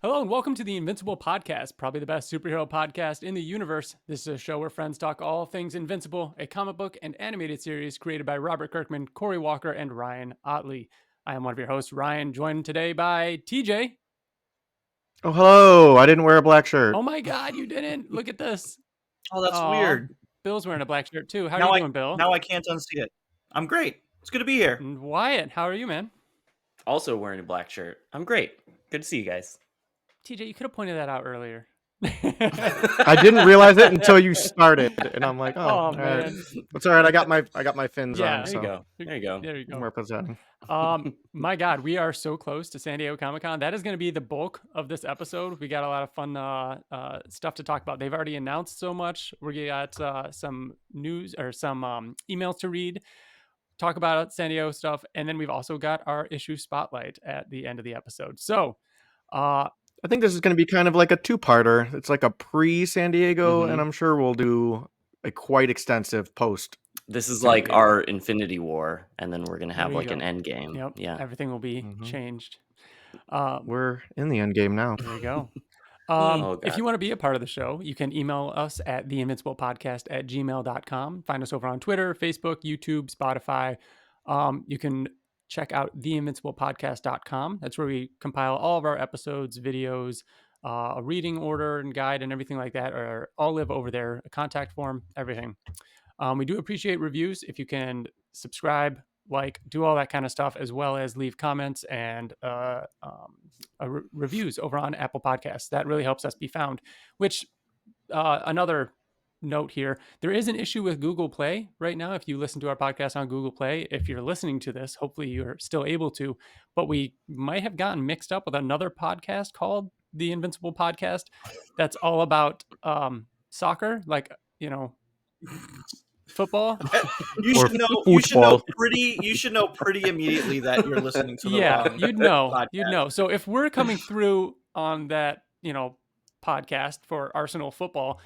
Hello and welcome to the Invincible podcast, probably the best superhero podcast in the universe. This is a show where friends talk all things Invincible, a comic book and animated series created by Robert Kirkman, Corey Walker, and Ryan Ottley. I am one of your hosts, Ryan, joined today by TJ. Oh, hello. I didn't wear a black shirt. Oh my God, you didn't. Look at this. Oh, that's Aw, weird. Bill's wearing a black shirt too. How are you doing, Bill? Now I can't unsee it. I'm great. It's good to be here. And Wyatt, how are you, man? Also wearing a black shirt. I'm great. Good to see you guys. TJ, you could have pointed that out earlier. I didn't realize it until you started, and I'm like, all man. right. It's all right. I got my fins Yeah, on. There you go. There you go. There you go. I'm representing. My God, we are so close to San Diego Comic-Con. That is going to be the bulk of this episode. We got a lot of fun stuff to talk about. They've already announced so much. We got some news or some emails to read, talk about San Diego stuff, and then we've also got our issue spotlight at the end of the episode. So, I think this is going to be kind of like a two-parter. It's like a pre-San Diego, and I'm sure we'll do a quite extensive post. This is like our Infinity War, and then we're going to have like an end game. Yep. Yeah. Everything will be changed. We're in the end game now. There you go. Oh, if God. you want to be a part of the show, you can email us at theinvinciblepodcast@gmail.com. Find us over on Twitter, Facebook, YouTube, Spotify. You can check out theinvinciblepodcast.com. That's where we compile all of our episodes, videos, a reading order and guide and everything like that, or all live over there, a contact form, everything. We do appreciate reviews. If you can subscribe, do all that kind of stuff, as well as leave comments and reviews over on Apple Podcasts. That really helps us be found. Which, another note here, there is an issue with Google Play right now. If you listen to our podcast on Google Play, if you're listening to this, hopefully you're still able to, but we might have gotten mixed up with another podcast called the Invincible Podcast that's all about soccer, football. You should know pretty immediately that you're listening to the wrong you'd know. So if we're coming through on that, podcast for Arsenal football,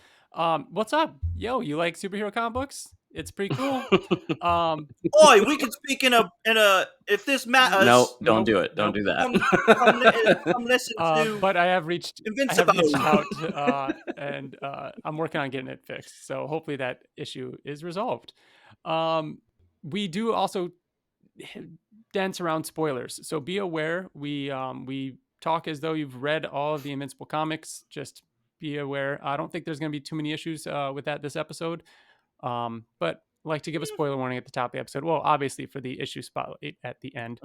what's up? Yo, you like superhero comic books? It's pretty cool. Boy, we could speak in a if this matters. No, don't do it. Don't do that. Come listen to. But I have reached out, and I'm working on getting it fixed. So hopefully that issue is resolved. We do also dance around spoilers, so be aware. We talk as though you've read all of the Invincible comics. Just be aware. I don't think there's going to be too many issues with that this episode. But like to give a spoiler warning at the top of the episode. Well, obviously for the issue spotlight at the end.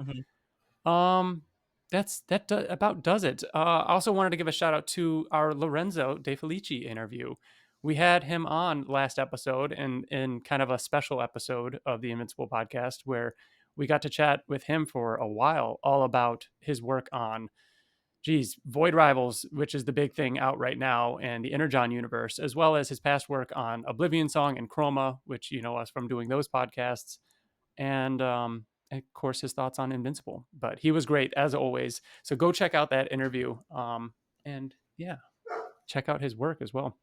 That about does it. I also wanted to give a shout out to our Lorenzo De Felici interview. We had him on last episode and in kind of a special episode of the Invincible podcast where we got to chat with him for a while, all about his work on Void Rivals, which is the big thing out right now, and the Energon universe, as well as his past work on Oblivion Song and Chroma, which you know us from doing those podcasts, and of course his thoughts on Invincible. But he was great as always. So go check out that interview, and yeah, check out his work as well.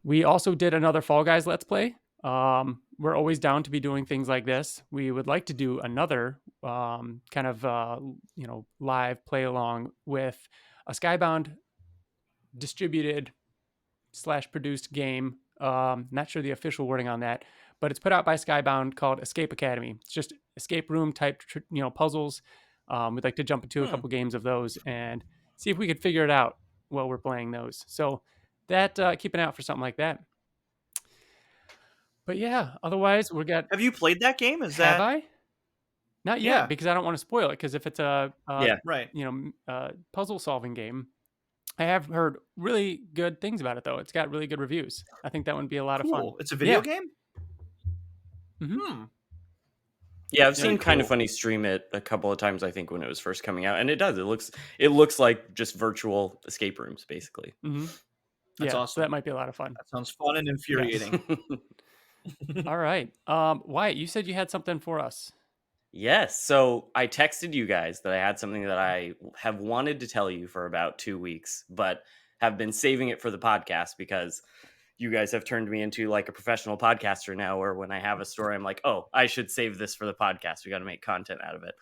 We also did another Fall Guys Let's Play. We're always down to be doing things like this. We would like to do another live play along with a Skybound distributed / produced game. Not sure the official wording on that, but it's put out by Skybound called Escape Academy. It's just escape room type, puzzles. We'd like to jump into a couple games of those and see if we could figure it out while we're playing those. So that keep an eye out for something like that. But yeah, otherwise we got. Have you played that game? Have I? Not yet, because I don't want to spoil it. Because if it's a puzzle solving game, I have heard really good things about it. Though it's got really good reviews. I think that would be a lot of fun. It's a video game. Yeah, I've seen Kind of Funny stream it a couple of times. I think when it was first coming out, and it does. It looks like just virtual escape rooms, basically. That's awesome. So that might be a lot of fun. That sounds fun and infuriating. All right. Wyatt, you said you had something for us. Yes. So I texted you guys that I had something that I have wanted to tell you for about 2 weeks, but have been saving it for the podcast because you guys have turned me into like a professional podcaster now, where when I have a story, I'm like, oh, I should save this for the podcast. We got to make content out of it.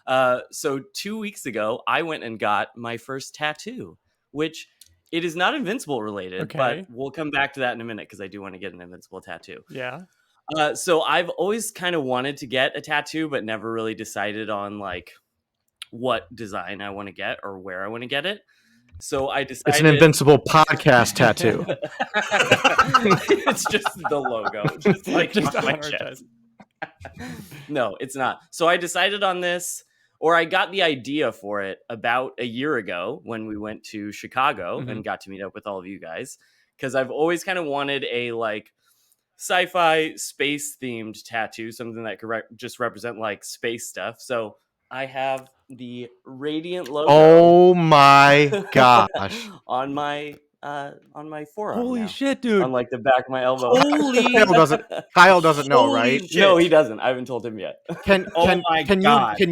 So 2 weeks ago, I went and got my first tattoo, which it is not Invincible related, but Okay. we'll come back to that in a minute because I do want to get an Invincible tattoo. Yeah. So I've always kind of wanted to get a tattoo, but never really decided on like what design I want to get or where I want to get it. So I decided It's an Invincible podcast tattoo. It's just the logo, just like Just on my on our chest. No, it's not. So I decided on this, or I got the idea for it about a year ago when we went to Chicago and got to meet up with all of you guys, because I've always kind of wanted a like sci-fi space themed tattoo, something that could just represent like space stuff. So I have the Radiant logo. Oh my gosh! on my forearm. Holy now. shit, dude! On like the back of my elbow. Kyle doesn't know, right? Shit. No, he doesn't. I haven't told him yet. Can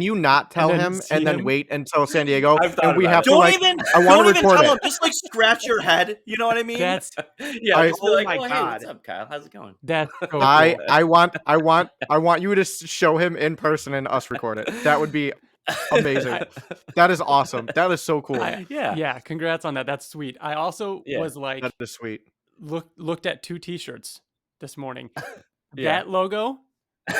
you not tell him and then wait until San Diego? And we have to like. I want to record it. Just like scratch your head. You know what I mean? That's oh my God. Hey, what's up, Kyle? How's it going? that's so cool. I want you to show him in person and us record it. That would be amazing. That is awesome. That is so cool. Yeah. Congrats on that. That's sweet. I also was like, that is sweet. Looked at 2 T-shirts this morning. Yeah. That logo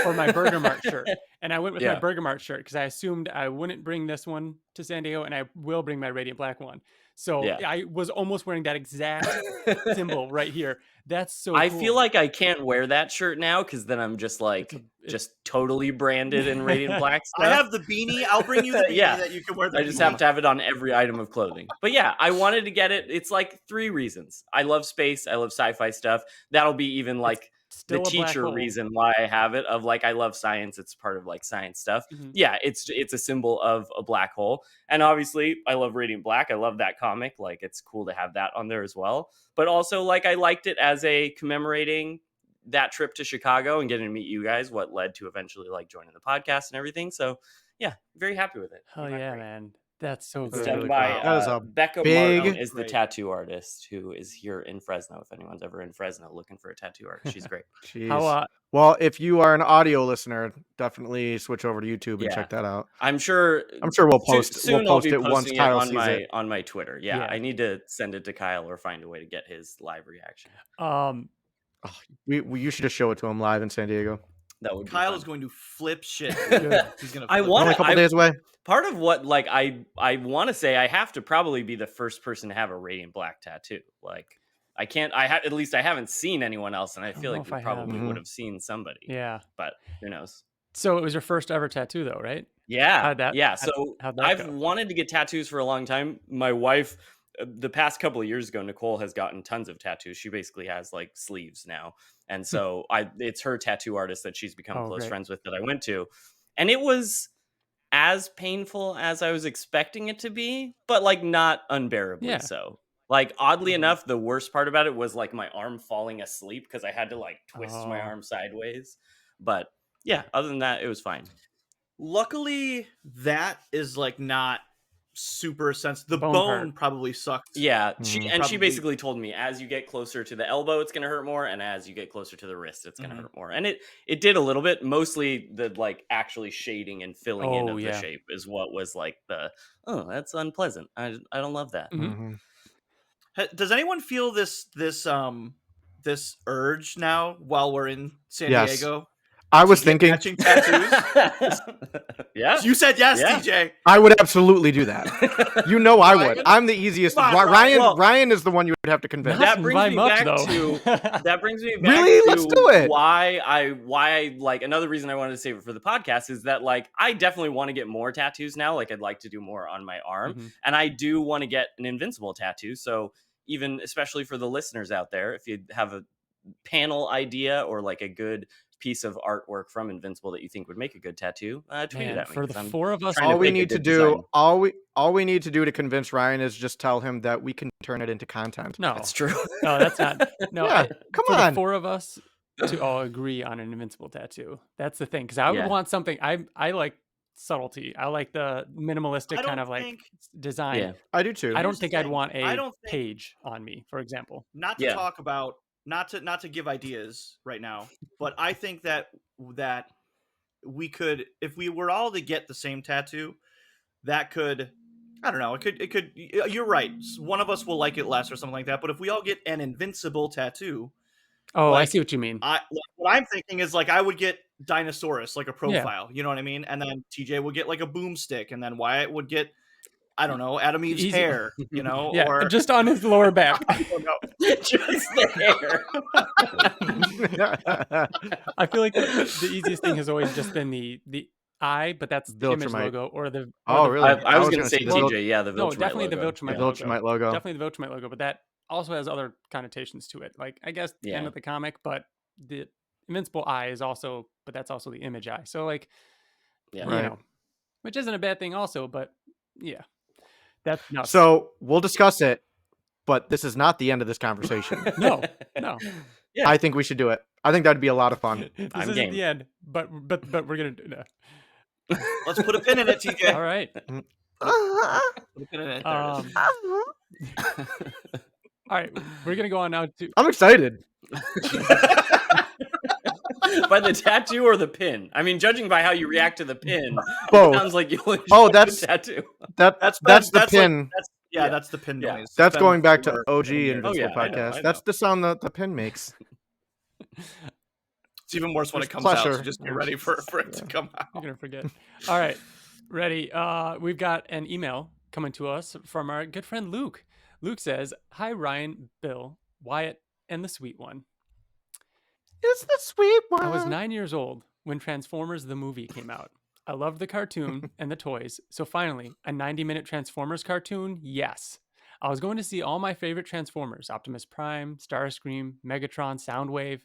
or my Burger Mart shirt, and I went with my Burger Mart shirt because I assumed I wouldn't bring this one to San Diego, and I will bring my Radiant Black one. So I was almost wearing that exact symbol right here. That's so I cool. feel like I can't wear that shirt now because then I'm just like just totally branded in Radiant Black stuff. I have the beanie. I'll bring you the beanie that you can wear. I just have to have it on every item of clothing. But yeah, I wanted to get it. It's like 3 reasons. I love space. I love sci-fi stuff. That'll be even like the teacher reason why I have it, of like I love science. It's part of like science stuff. Yeah, it's a symbol of a black hole. And obviously I love Radiant Black. I love that comic. Like it's cool to have that on there as well. But also like I liked it as a commemorating that trip to Chicago and getting to meet you guys, what led to eventually like joining the podcast and everything. So yeah, very happy with it. Hell yeah, man. That's so That's good. Done really by cool. That is a Becca big- Martin is the tattoo artist who is here in Fresno. If anyone's ever in Fresno looking for a tattoo artist, she's great. Jeez. How Well, if you are an audio listener, definitely switch over to YouTube and check that out. I'm sure we'll post soon we'll post I'll be it once posting Kyle on sees my it. on my Twitter. Yeah, I need to send it to Kyle or find a way to get his live reaction. You should just show it to him live in San Diego. That would Kyle be is going to flip shit. He's gonna. I flip want Only a couple days away. Part of what like I want to say, I have to probably be the first person to have a Radiant Black tattoo. Like I can't. At least I haven't seen anyone else, and I feel like we probably would have seen somebody. Yeah, but who knows? So it was your first ever tattoo, though, right? Yeah, So how'd that I've go? wanted to get tattoos for a long time. My wife, the past couple of years ago, Nicole has gotten tons of tattoos. She basically has like sleeves now, and so it's her tattoo artist that she's become close friends with that I went to, and it was as painful as I was expecting it to be, but like not unbearably so. Like oddly enough, the worst part about it was like my arm falling asleep because I had to like twist my arm sideways. But yeah, other than that, it was fine. Luckily, that is like not super sensitive. The bone probably sucked. Yeah, she basically told me as you get closer to the elbow, it's gonna hurt more, and as you get closer to the wrist, it's gonna hurt more. And it did a little bit. Mostly the like actually shading and filling in of the shape is what was like that's unpleasant. I don't love that. Does anyone feel this urge now while we're in San Diego? I was thinking matching tattoos. Yeah, you said yes, DJ. I would absolutely do that. You know, I would. I'm the easiest. Ryan is the one you would have to convince. That brings me back to. That brings me back really. To Let's do it. Why I like another reason I wanted to save it for the podcast is that like I definitely want to get more tattoos now. Like I'd like to do more on my arm, and I do want to get an Invincible tattoo. So even especially for the listeners out there, if you have a panel idea or like a good piece of artwork from Invincible that you think would make a good tattoo, tweet it at me. For the 4 of us, all we need to do to convince Ryan is just tell him that we can turn it into content. No, that's true. No, that's not. No, come for on. The 4 of us to all agree on an Invincible tattoo. That's the thing, because I would want something. I like subtlety. I like the minimalistic kind of like design. Yeah. I do too. I don't think I'd want a page on me, for example. Not to talk about. Not to give ideas right now, but I think that we could, if we were all to get the same tattoo, that could, I don't know, it could. You're right. One of us will like it less or something like that. But if we all get an Invincible tattoo, Oh, I like see what you mean. what I'm thinking is like I would get Dinosaurus, like a profile. You know what I mean? And then TJ would get like a boomstick, and then Wyatt would get, I don't know, Adam Eve's Easy. hair. You know, Yeah, or just on his lower back. I don't know. Just the hair. I feel like the easiest thing has always just been the eye, but that's the image Viltrumite. logo or the. Oh, or the, really? I was going gonna to say say the Vil- TJ. Yeah, the Viltrumite No, definitely the logo. Viltrumite The logo. Viltrumite logo. Definitely the Viltrumite logo, but that also has other connotations to it. Like I guess the end Yeah. of the comic, but the Invincible eye is also, but that's also the image eye. So like, Yeah. you Right. know, which isn't a bad thing also, but yeah, that's nuts. So we'll discuss it, but this is not the end of this conversation. no. Yeah. I think we should do it. I think that'd be a lot of fun. This I'm isn't game. the end, but we're gonna do that. Let's put a pin in it, TJ. All right. Put a pin in it. There it is. All right, we're gonna go on now to. I'm excited. By the tattoo or the pin? I mean, judging by how you react to the pin, Both. it sounds like you enjoy Oh, the that's- tattoo. That's the like- pin. that's the pin Yeah. noise. That's Ben going back to Fuller. OG Yeah. Invincible yeah, I know, podcast. I That's know. the sound that the pin makes. It's even worse when There's it comes out. pleasure. So just get ready for it to come out. You're gonna forget. All right, ready. We've got an email coming to us from our good friend Luke. Luke says, "Hi Ryan, Bill, Wyatt, and the sweet one. It's the sweet one. I was 9 years old when Transformers the movie came out. I loved the cartoon and the toys, so finally, a 90-minute Transformers cartoon? Yes. I was going to see all my favorite Transformers, Optimus Prime, Starscream, Megatron, Soundwave.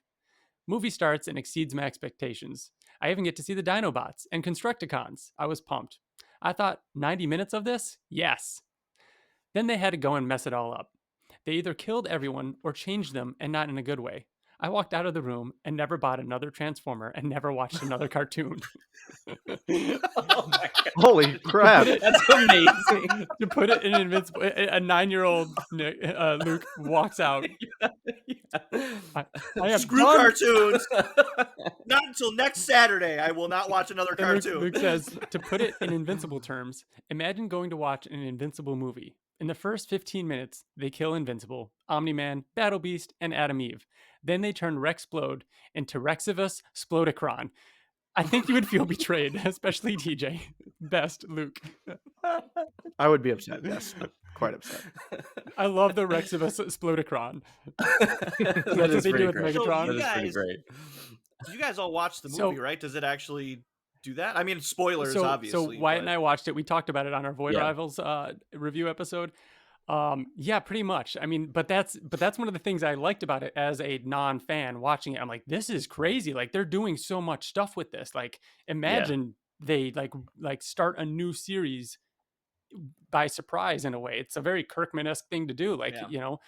Movie starts and exceeds my expectations. I even get to see the Dinobots and Constructicons. I was pumped. I thought, 90 minutes of this? Yes. Then they had to go and mess it all up. They either killed everyone or changed them, and not in a good way. I walked out of the room and never bought another Transformer and never watched another cartoon." Oh my God. Holy crap. That's amazing. To put it in Invincible, a 9-year-old Luke walks out. I am Screw done. cartoons. Not until next Saturday. I will not watch another And cartoon. Luke says, to put it in Invincible terms, imagine going to watch an Invincible movie. In the first 15 minutes, they kill Invincible, Omni-Man, Battle Beast, and Adam Eve. Then they turn Rexplode into Rexivus Splodicron. I think you would feel betrayed, especially TJ. Best, Luke. I would be upset. Yes, quite upset. I love the Rexivus Splodicron. That what is they do pretty with great. Megatron. So That is pretty guys- great. You guys all watched the So- movie, right? Does it actually do that? I mean, spoilers, So obviously. Wyatt but- and I watched it. We talked about it on our Void Yeah. Rivals review episode. Yeah, pretty much. I mean, but that's one of the things I liked about it as a non-fan watching it. I'm like, this is crazy. Like they're doing so much stuff with this. Like imagine they like start a new series by surprise in a way. It's a very Kirkman-esque thing to do. Like, Yeah. you know,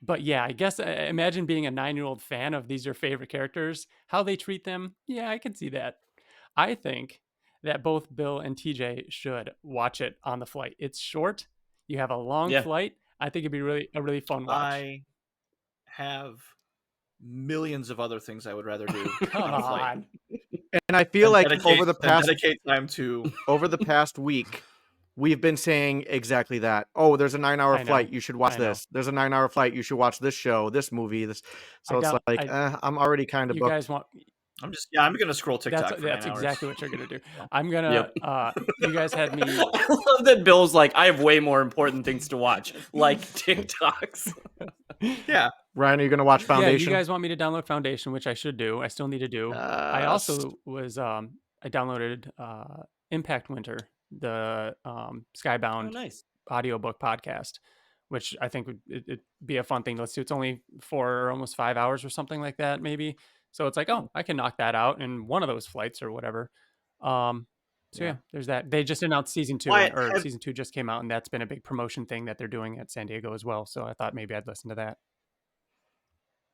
but yeah, I guess imagine being a 9-year-old fan of these your favorite characters, how they treat them. Yeah, I can see that. I think that both Bill and TJ should watch it on the flight. It's short. You have a long Yeah. flight. I think it'd be a really fun watch. I have millions of other things I would rather do. Come on a flight. on. And I feel like Dedicate- over the and past dedicate time to past week, we've been saying exactly that. Oh, there's a 9-hour I know. flight. You should watch I know. this. There's a 9-hour flight. You should watch this show, this movie, this. So I it's doubt- like, I'm already kind of You booked. guys want I'm gonna scroll TikTok that's for 9 hours. exactly what you're gonna do. I'm gonna you guys had me I love that Bill's like, I have way more important things to watch, like TikToks. Yeah. Ryan, are you going to watch Yeah, Foundation? you guys want me to download Foundation, which I should do. I still need to do. I also was I downloaded Impact Winter, the Skybound Oh, nice. audiobook podcast, which I think would it'd be a fun thing to listen to. It's only 4 or almost 5 hours or something like that, maybe. So it's like, oh, I can knock that out in one of those flights or whatever. So yeah, there's that. They just announced season 2, Wyatt, season 2 just came out, and that's been a big promotion thing that they're doing at San Diego as well. So I thought maybe I'd listen to that.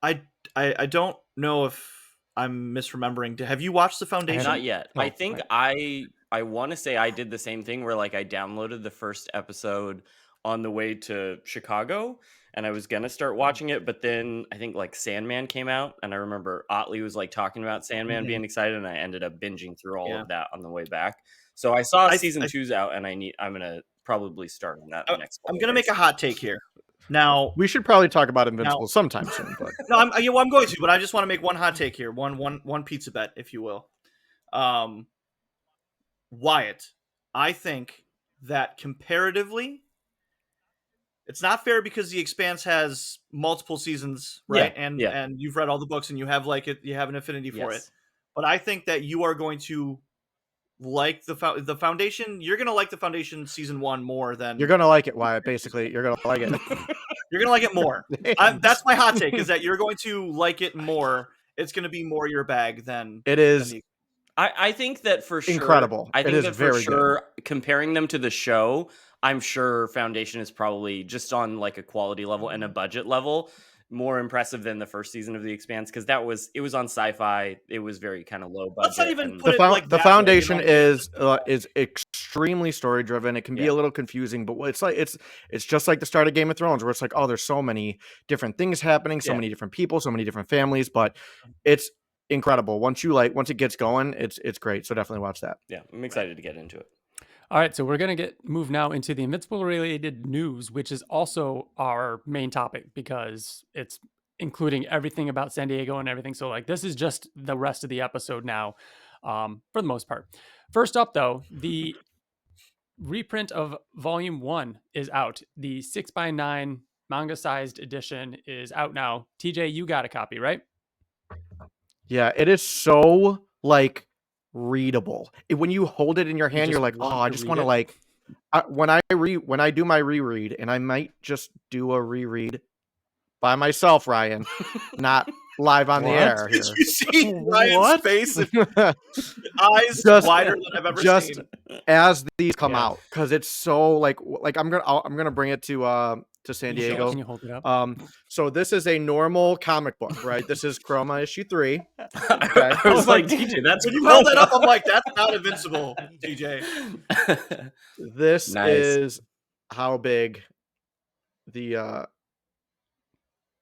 I don't know if I'm misremembering. Have you watched the Foundation? Not yet. No, I think I want to say I did the same thing where like I downloaded the first episode on the way to Chicago and I was gonna start watching it, but then I think like Sandman came out, and I remember Ottley was like talking about Sandman being excited, and I ended up binging through all of that on the way back. So I saw season 2's out, and I'm gonna probably start on that next. I'm gonna make a hot take here. Now we should probably talk about Invincible sometime soon. But no, I'm going to, but I just want to make one hot take here, one pizza bet, if you will. Wyatt, I think that comparatively, it's not fair because The Expanse has multiple seasons, right? And you've read all the books and you have you have an affinity for it. But I think that you are going to like the Foundation. You're going to like the Foundation season 1 more than you're going to like it, Wyatt. Basically, you're going to like it. You're going to like it more. That's my hot take, is that you're going to like it more. It's going to be more your bag than it is. I think that for sure. Incredible. I think it is that very for sure, good. comparing them to the show, I'm sure Foundation is probably just on like a quality level and a budget level more impressive than the first season of The Expanse, because it was on Sci-Fi. It was very kind of low budget. Let's not even put it like the Foundation is extremely story driven. It can be a little confusing, but it's just like the start of Game of Thrones, where it's like, oh, there's so many different things happening, so many different people, so many different families, but it's incredible. Once it gets going, it's great. So definitely watch that. Yeah, I'm excited to get into it. All right, so we're going to move now into the Invincible related news, which is also our main topic because it's including everything about San Diego and everything. So like this is just the rest of the episode now, for the most part. First up, though, the reprint of Volume 1 is out. The 6x9 manga-sized edition is out now. TJ, you got a copy, right? Yeah, it is so like readable. When you hold it in your hand, you're like, oh, I just want to like. When I do my reread, and I might just do a reread by myself, Ryan, not live on the air. Here. Did you see Ryan's face? Eyes wider than I've ever seen. As these come out, because it's so like I'm gonna bring it to San Diego. Can you hold it up? So this is a normal comic book, right? This is Chroma issue 3. Okay. I was like, DJ, that's when you held that up. I'm like, that's not Invincible, DJ. This is how big the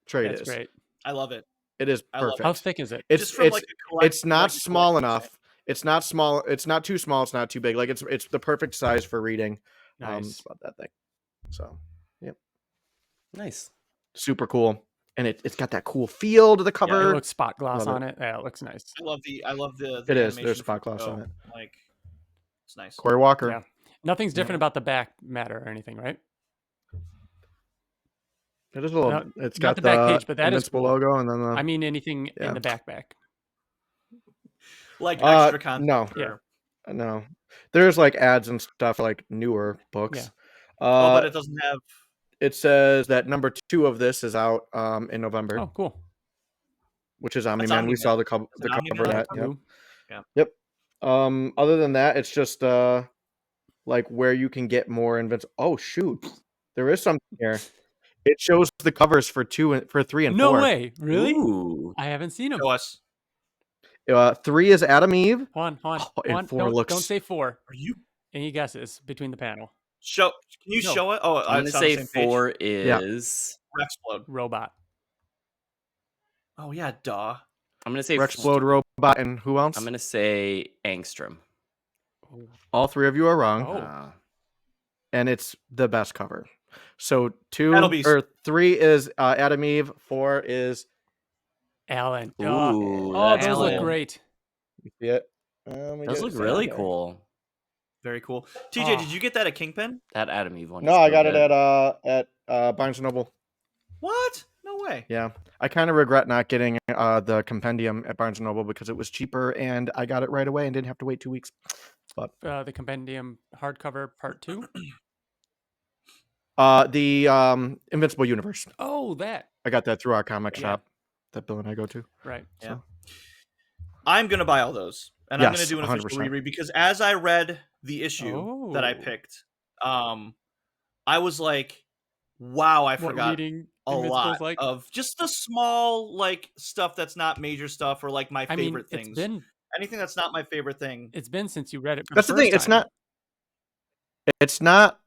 trade is. Great. I love it. It is perfect. How thick is it? It's not small enough. It's not small. It's not too small. It's not too big. Like it's the perfect size for reading. Nice. About that thing. So, yep. Nice. Super cool. And it's got that cool feel to the cover. Yeah, it looks spot gloss on it. Yeah, it looks nice. I love the it is. There's spot gloss on it. Like, it's nice. Corey Walker. Yeah. Nothing's different about the back matter or anything, right? It is a little. It's got the back page, but that Invincible is cool. logo, and then I mean anything in the back. Like extra content. No. Yeah. No. There's like ads and stuff like newer books. Yeah. But it doesn't have. It says that number 2 of this is out in November. Oh, cool. Which is Omni-Man. We saw the cover of that. Yep. Other than that, it's just like where you can get more Invincible. Oh shoot, there is something here. It shows the covers for 3 and 4. No way, really? Ooh. I haven't seen them. Show us. 3 is Adam Eve. Hold on. And 4 looks. Don't say 4. Are you? Any guesses between the panel? Can you show it? Oh, I'm gonna say 4 is Rexplode Robot. Oh yeah, duh. I'm gonna say Rexplode, Robot, and who else? I'm gonna say Angstrom. All 3 of you are wrong. Oh. And it's the best cover. So 3 is Adam Eve. 4 is Alan. Ooh, those Alan. look great. You see it? Those look really cool. Very cool. TJ, did you get that at Kingpin? That Adam Eve one. No, I got it at Barnes & Noble. What? No way. Yeah. I kind of regret not getting the compendium at Barnes & Noble because it was cheaper and I got it right away and didn't have to wait 2 weeks. But the compendium hardcover part 2? The Invincible Universe. Oh, that. I got that through our comic shop that Bill and I go to. Right. So. Yeah. I'm going to buy all those. And I'm going to do an official 100%. Reread because as I read the issue that I picked, I was like, wow, I forgot a lot of just the small like stuff that's not major stuff or like my favorite things. Anything that's not my favorite thing. It's been since you read it. That's the thing. It's not.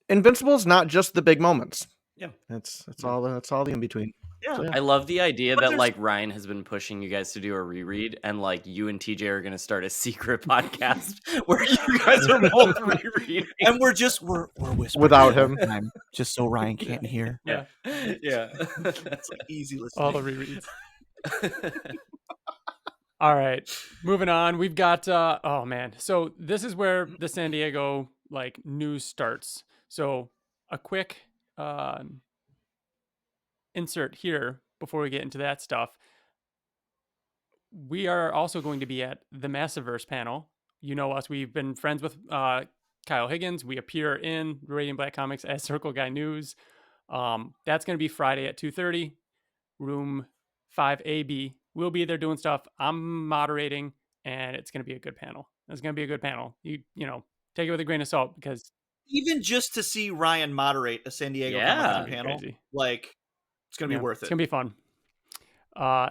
Invincible's not just the big moments. Yeah, that's all the in between. Yeah. So, yeah. I love the idea But that there's- like Ryan has been pushing you guys to do a reread, and like you and TJ are going to start a secret podcast where you guys are both rereading, and we're whispering Without all him. the time, just so Ryan can't hear. Yeah. yeah. It's like easy listening. All the rereads. All right, moving on. We've got oh man. So this is where the San Diego like news starts. So a quick insert here before we get into that stuff. We are also going to be at the Massiverse panel. You know us. We've been friends with Kyle Higgins. We appear in Radiant Black Comics as Circle Guy News. That's going to be Friday at 2:30, room 5AB. We'll be there doing stuff. I'm moderating, and it's going to be a good panel. It's going to be a good panel. You know, take it with a grain of salt because even just to see Ryan moderate a San Diego Yeah. Comic-Con That'd be panel, crazy. like it's gonna be worth it. It's going to be fun.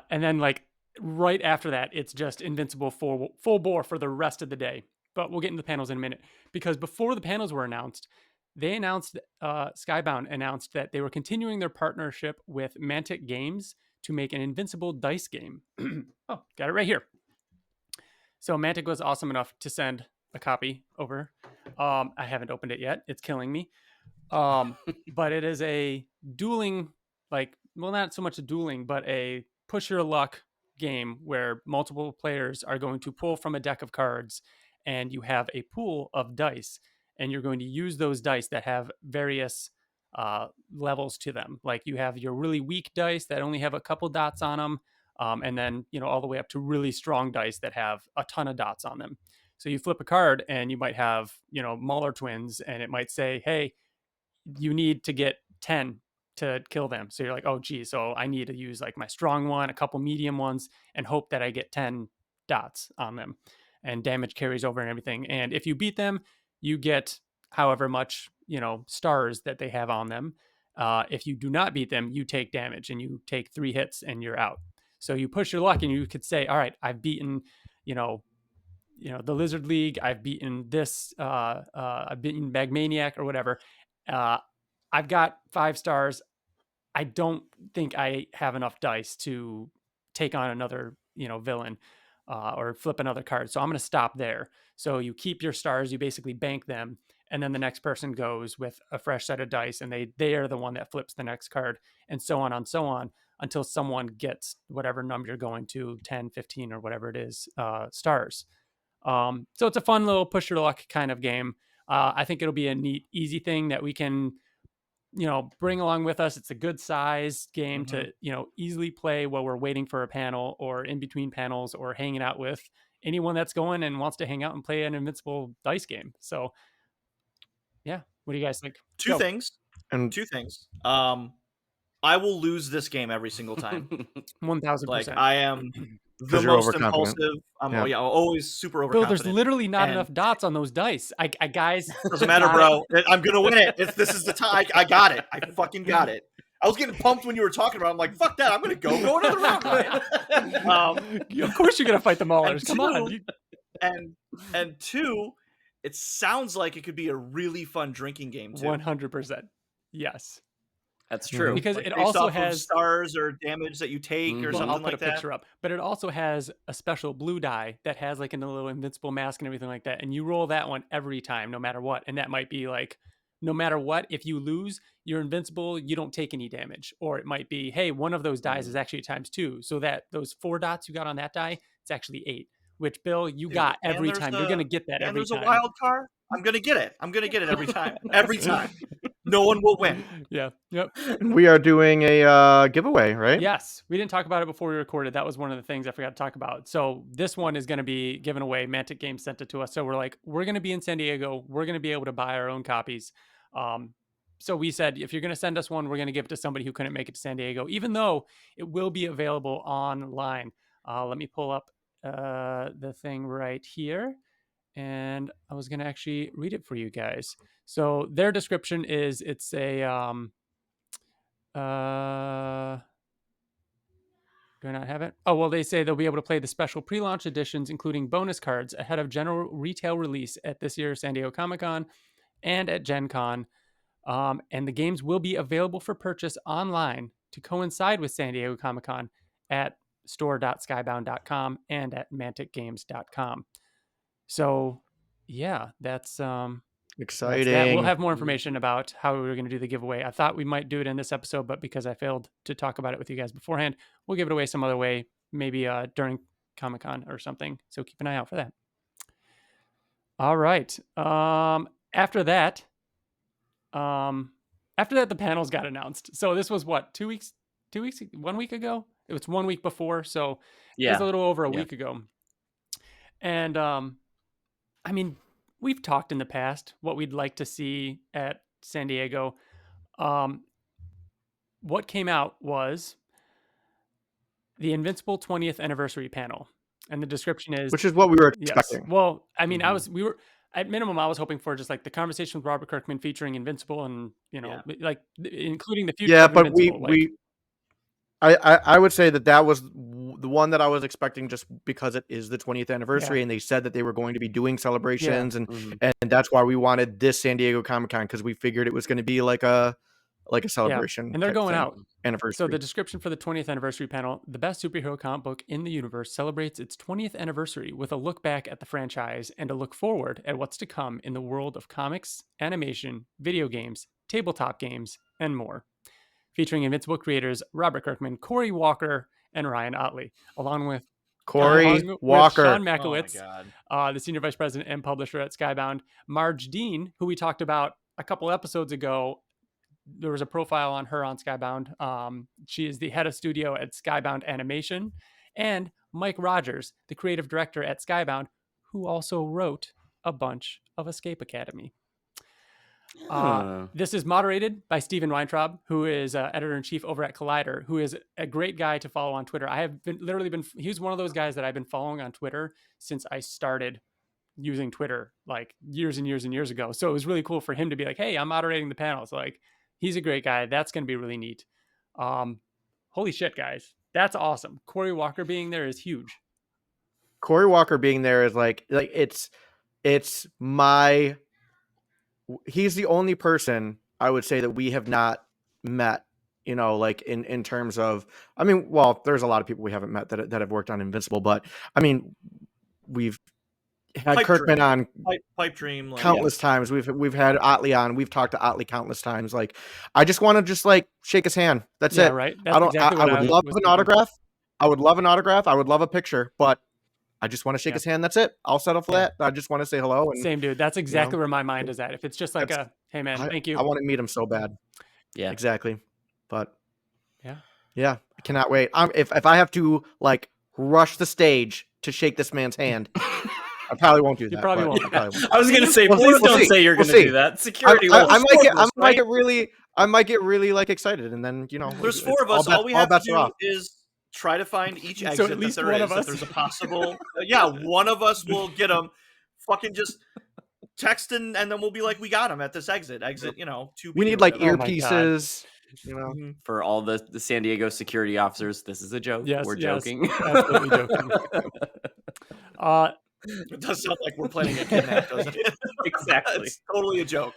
And then like right after that, it's just Invincible full bore for the rest of the day. But we'll get into the panels in a minute because before the panels were announced, they announced Skybound announced that they were continuing their partnership with Mantic Games to make an Invincible dice game. Oh, got it right here. So Mantic was awesome enough to send a copy over. I haven't opened it yet. It's killing me. But it is a dueling, like, well, not so much a dueling, but a push your luck game where multiple players are going to pull from a deck of cards and you have a pool of dice and you're going to use those dice that have various levels to them. Like you have your really weak dice that only have a couple dots on them. And then, you know, all the way up to really strong dice that have a ton of dots on them. So you flip a card and you might have, you know, Mauler twins and it might say, hey, you need to get 10 to kill them. So you're like, oh, geez, so I need to use like my strong one, a couple medium ones, and hope that I get 10 dots on them. And damage carries over and everything. And if you beat them, you get however much, you know, stars that they have on them. If you do not beat them, you take damage and you take 3 hits and you're out. So you push your luck and you could say, all right, I've beaten, you know, the Lizard League. I've beaten this. I've beaten Bagmaniac or whatever. I've got 5 stars. I don't think I have enough dice to take on another, you know, villain or flip another card. So I'm going to stop there. So you keep your stars. You basically bank them. And then the next person goes with a fresh set of dice and they are the one that flips the next card and so on until someone gets whatever number you're going to, 10, 15 or whatever it is, stars. So it's a fun little push your luck kind of game. I think it'll be a neat, easy thing that we can, you know, bring along with us. It's a good size game to, you know, easily play while we're waiting for a panel or in between panels or hanging out with anyone that's going and wants to hang out and play an Invincible dice game. So yeah, what do you guys think? Two things. I will lose this game every single time. 1,000%. Like I am the you're most overconfident. impulsive. I'm Yeah. always super Bill, overconfident. there's literally not And- enough dots on those dice. I guys, Doesn't matter, bro. I'm gonna win it. This is the time. I got it. I fucking got it. I was getting pumped when you were talking about it. I'm like, fuck that. I'm gonna go another round, Ryan. Of course you're gonna fight the Maulers. Come two- on. And two, it sounds like it could be a really fun drinking game too. 100%. Yes. That's true. Because Like it based also off of has stars or damage that you take or Mhm. Well, something I'll put like a that. picture up, but it also has a special blue die that has like a little invincible mask and everything like that. And you roll that one every time, no matter what. And that might be like, no matter what, if you lose, you're invincible, you don't take any damage. Or it might be, hey, one of those dies is actually ×2. So that those 4 dots you got on that die, it's actually 8. Which, Bill, you Dude, got and every there's time. a- You're going to get that And every there's time. a wild card. I'm gonna get it. I'm gonna get it every time. Every time. No one will win. Yeah. Yep. And we are doing a giveaway, right? Yes, we didn't talk about it before we recorded. That was one of the things I forgot to talk about. So this one is going to be given away. Mantic Games sent it to us. So we're like, we're going to be in San Diego. We're going to be able to buy our own copies. So we said, if you're going to send us one, we're going to give it to somebody who couldn't make it to San Diego, even though it will be available online. Let me pull up the thing right here. And I was going to actually read it for you guys. So their description is it's a... do I not have it? Oh, well, they say they'll be able to play the special pre-launch editions, including bonus cards, ahead of general retail release at this year's San Diego Comic-Con and at Gen Con. And the games will be available for purchase online to coincide with San Diego Comic-Con at store.skybound.com and at manticgames.com. So, yeah, that's exciting. that. We'll have more information about how we were going to do the giveaway. I thought we might do it in this episode, but because I failed to talk about it with you guys beforehand, we'll give it away some other way, maybe during Comic-Con or something. So keep an eye out for that. All right. After that, the panels got announced. So this was what, 1 week ago? It was 1 week before. So it was a little over a week ago. And, I mean, we've talked in the past what we'd like to see at San Diego. What came out was the Invincible 20th anniversary panel. And the description is, which is what we were expecting. Yes. Well, I mean, at minimum, I was hoping for just like the conversation with Robert Kirkman featuring Invincible and, like including the future. Yeah, of but Invincible, I would say that was the one that I was expecting just because it is the 20th anniversary and they said that they were going to be doing celebrations and that's why we wanted this San Diego Comic-Con, because we figured it was going to be like a celebration. And they're going out. Anniversary. So the description for the 20th anniversary panel: the best superhero comic book in the universe celebrates its 20th anniversary with a look back at the franchise and a look forward at what's to come in the world of comics, animation, video games, tabletop games, and more. Featuring Invincible creators Robert Kirkman, Cory Walker, and Ryan Ottley, along with Cory Walker, Sean Makowitz, the senior vice president and publisher at Skybound, Marge Dean, who we talked about a couple episodes ago. There was a profile on her on Skybound. She is the head of studio at Skybound Animation, and Mike Rogers, the creative director at Skybound, who also wrote a bunch of Escape Academy. This is moderated by Steven Weintraub, who is editor-in-chief over at Collider, who is a great guy to follow on Twitter. I have he's one of those guys that I've been following on Twitter since I started using Twitter like years and years and years ago. So it was really cool for him to be like, hey, I'm moderating the panels. Like, he's a great guy. That's going to be really neat. Holy shit, guys. That's awesome. Cory Walker being there is huge. Cory Walker being there is like he's the only person I would say that we have not met, like in terms of, I mean, well, there's a lot of people we haven't met that have worked on Invincible, but I mean, we've had Kirkman on Pipe Dream countless times. We've had Ottley on. We've talked to Ottley countless times. Like, I just want to just like shake his hand. That's it. Right. I would love an autograph. I would love an autograph. I would love a picture, but I just want to shake his hand. That's it. I'll settle for that. I just want to say hello. And, same, dude. That's exactly where my mind is at. If it's just like hey man, thank you. I want to meet him so bad. Yeah, exactly. But yeah, I cannot wait. If I have to like rush the stage to shake this man's hand, I probably won't do that. You probably won't. I was going to say, please don't say you're going to do that. Security. I might get really like excited, and then there's four of us. All we have to do is try to find each exit so at least that there is. That there's a possible. One of us will get them. Fucking just text and then we'll be like, we got him at this exit. Exit. 2. We need like earpieces. For all the San Diego security officers, this is a joke. Yes, we're joking. Absolutely joking. It does sound like we're planning a kidnap, doesn't it? Exactly. It's totally a joke.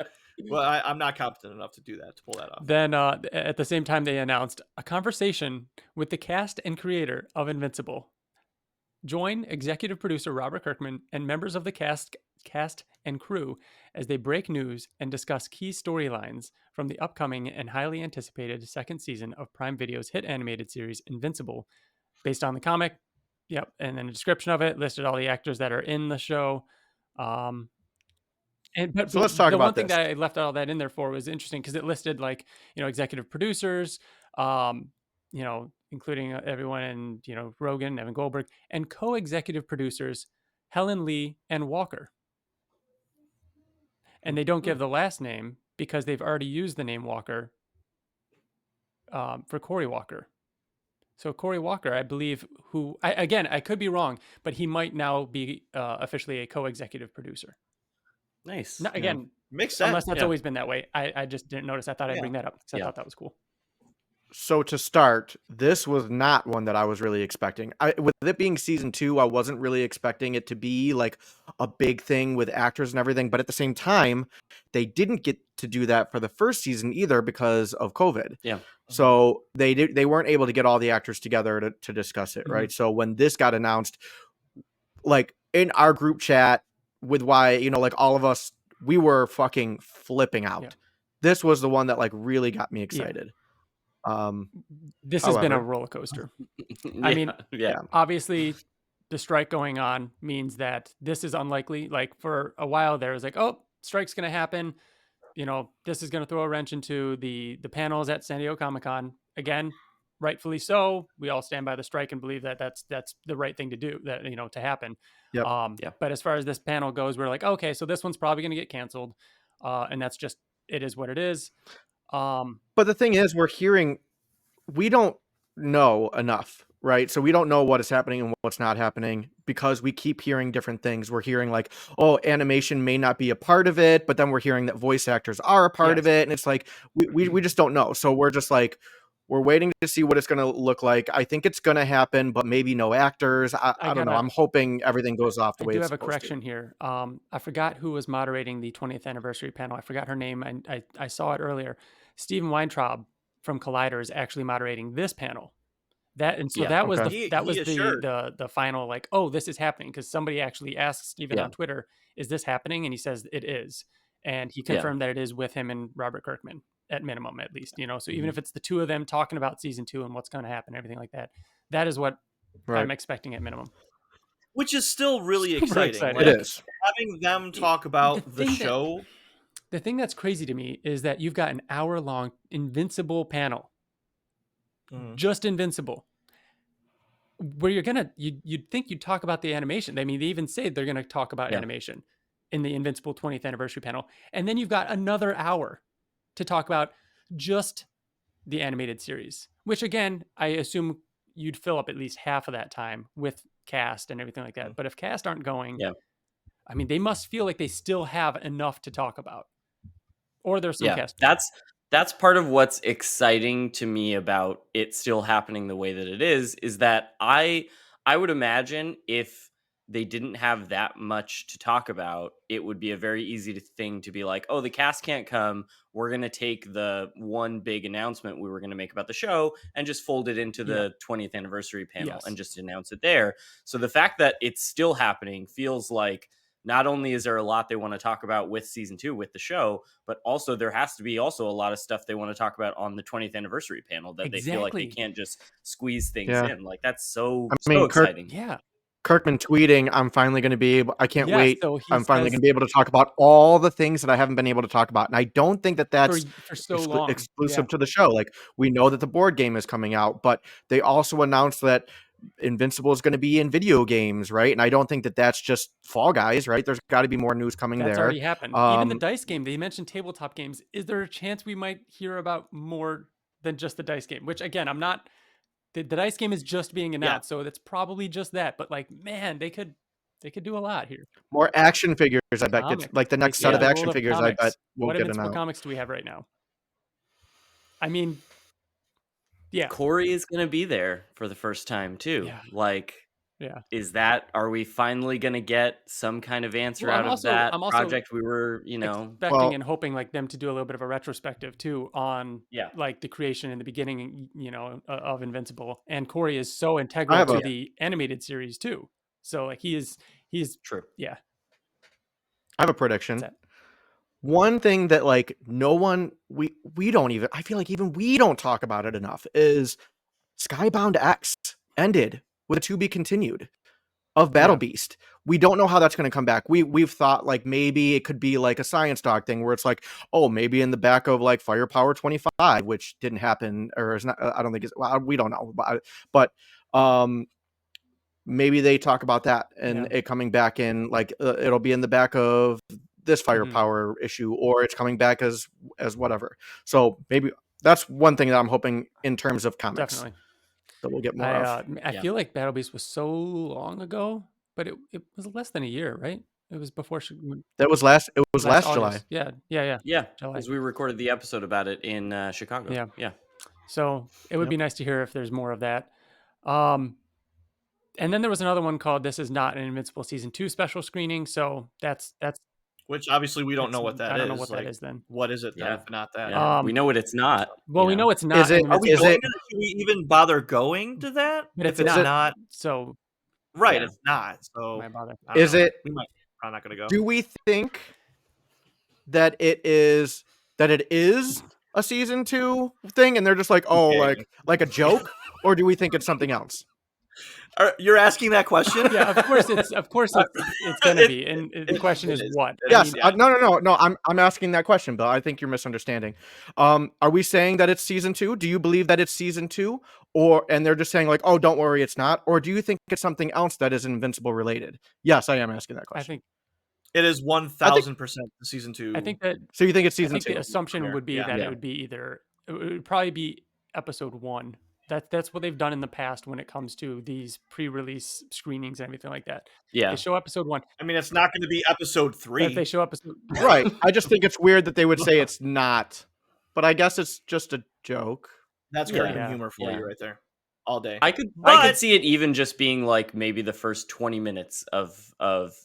Well, I'm not competent enough to pull that off. Then at the same time, they announced a conversation with the cast and creator of Invincible. Join executive producer Robert Kirkman and members of the cast and crew as they break news and discuss key storylines from the upcoming and highly anticipated second season of Prime Video's hit animated series Invincible, based on the comic. Yep, and then a description of it listed all the actors that are in the show. So let's talk about the one thing this. that I left all that in there for was interesting because it listed like executive producers, including everyone and Rogan, Evan Goldberg, and co-executive producers Helen Lee and Walker. And they don't give the last name because they've already used the name Walker for Cory Walker. So Cory Walker, I believe, I could be wrong, but he might now be officially a co-executive producer. Nice. Now, again, makes sense. Unless that's always been that way. I just didn't notice. I thought I'd bring that up because I thought that was cool. So to start, this was not one that I was really expecting. With it being season 2, I wasn't really expecting it to be like a big thing with actors and everything. But at the same time, they didn't get to do that for the first season either because of COVID. Yeah. So they weren't able to get all the actors together to discuss it, right? So when this got announced, like in our group chat with Wyatt, like all of us, we were fucking flipping out. Yeah. This was the one that like really got me excited. This has been a roller coaster. I mean, obviously the strike going on means that this is unlikely. Like for a while there was like, oh, strike's going to happen. This is going to throw a wrench into the panels at San Diego Comic-Con. Again, rightfully so. We all stand by the strike and believe that that's the right thing to do, that, to happen. Yep. But as far as this panel goes, we're like, okay, so this one's probably going to get canceled. And that's just, it is what it is. But the thing is, we don't know enough, right? So we don't know what is happening and what's not happening because we keep hearing different things. We're hearing like, oh, animation may not be a part of it, but then we're hearing that voice actors are a part of it. And it's like, we just don't know. So we're just like, we're waiting to see what it's going to look like. I think it's going to happen, but maybe no actors. I don't know. I'm hoping everything goes off the way it's supposed to. I do have a correction here. I forgot who was moderating the 20th anniversary panel. I forgot her name. I saw it earlier. Steven Weintraub from Collider is actually moderating this panel. That was the final, like, oh, this is happening, because somebody actually asked Steven on Twitter, is this happening? And he says it is. And he confirmed that it is with him and Robert Kirkman, at minimum, at least, So even if it's the two of them talking about season 2 and what's going to happen, everything like that, that is what I'm expecting at minimum. Which is still really exciting. Like, it is. Having them talk about the show. The thing that's crazy to me is that you've got an hour-long Invincible panel. Just Invincible. Where you'd think you'd talk about the animation. I mean, they even say they're going to talk about animation in the Invincible 20th anniversary panel. And then you've got another hour to talk about just the animated series, which again, I assume you'd fill up at least half of that time with cast and everything like that. But if cast aren't going, I mean, they must feel like they still have enough to talk about. Or there's some cast. That's part of what's exciting to me about it still happening the way that it is that I would imagine if they didn't have that much to talk about, it would be a very easy thing to be like, oh, the cast can't come. We're going to take the one big announcement we were going to make about the show and just fold it into the 20th anniversary panel and just announce it there. So the fact that it's still happening feels like not only is there a lot they want to talk about with season 2 with the show, but also there has to be also a lot of stuff they want to talk about on the 20th anniversary panel that they feel like they can't just squeeze things in. Like that's so exciting. Kirkman tweeting, I'm finally going to be able, I can't wait. So I'm finally going to be able to talk about all the things that I haven't been able to talk about. And I don't think that that's for so long exclusive to the show. Like we know that the board game is coming out, but they also announced that Invincible is going to be in video games, right? And I don't think that that's just Fall Guys, right? There's got to be more news coming there. That's already happened. Even the dice game, they mentioned tabletop games. Is there a chance we might hear about more than just the dice game? Which again, I'm not. The dice game is just being announced, so it's probably just that. But like, man, they could do a lot here. More action figures, I bet. Gets, like the next set of action figures, I bet will get announced. What comics do we have right now? I mean, Corey is going to be there for the first time too. Are we finally going to get some kind of answer out of that project? We were, expecting and hoping like them to do a little bit of a retrospective too on like the creation in the beginning, of Invincible. And Corey is so integral to the animated series too. So like he's true. Yeah. I have a prediction. One thing that like no one, we don't even, I feel like even we don't talk about it enough is Skybound X ended with a to be continued of Battle Beast. We don't know how that's going to come back. We've thought like maybe it could be like a Science Dog thing where it's like, oh, maybe in the back of like Firepower 25, which didn't happen or is not. I don't think it's. Well, we don't know, but maybe they talk about that and it coming back in like it'll be in the back of this Firepower issue, or it's coming back as whatever. So maybe that's one thing that I'm hoping in terms of comics. Definitely. That we'll get more of. I feel like Battle Beast was so long ago, but it was less than a year, right? It was before. It was last July. Yeah. July. Because we recorded the episode about it in Chicago. Yeah. So it would be nice to hear if there's more of that. And then there was another one called "This Is Not an Invincible Season 2" special screening. So that's which obviously we don't know what that is. I don't know what that is then. What is it then if not that? Yeah. We know what it's not. Well, we know it's not. Is it? Are we going to? Should we even bother going to that? But if it's not. So right, it's not. So why bother? Is it? We might probably not going to go. Do we think that it is a season 2 thing, and they're just like, oh, like a joke, or do we think it's something else? You're asking that question? Yeah, of course it's going to be. And the question is what? Yes, no. I'm asking that question, but I think you're misunderstanding. Are we saying that it's season 2? Do you believe that it's season 2, and they're just saying like, oh, don't worry, it's not, or do you think it's something else that is Invincible related? Yes, I am asking that question. I think it is 1000% season 2. I think that. So you think it's season 2? The assumption would be that it would be either. It would probably be episode 1. That's what they've done in the past when it comes to these pre-release screenings and everything like that. Yeah, they show episode 1. I mean, it's not going to be episode 3. If they show episode right. I just think it's weird that they would say it's not, but I guess it's just a joke. That's Cartoon humor for you right there, all day. I could see it even just being like maybe the first 20 minutes of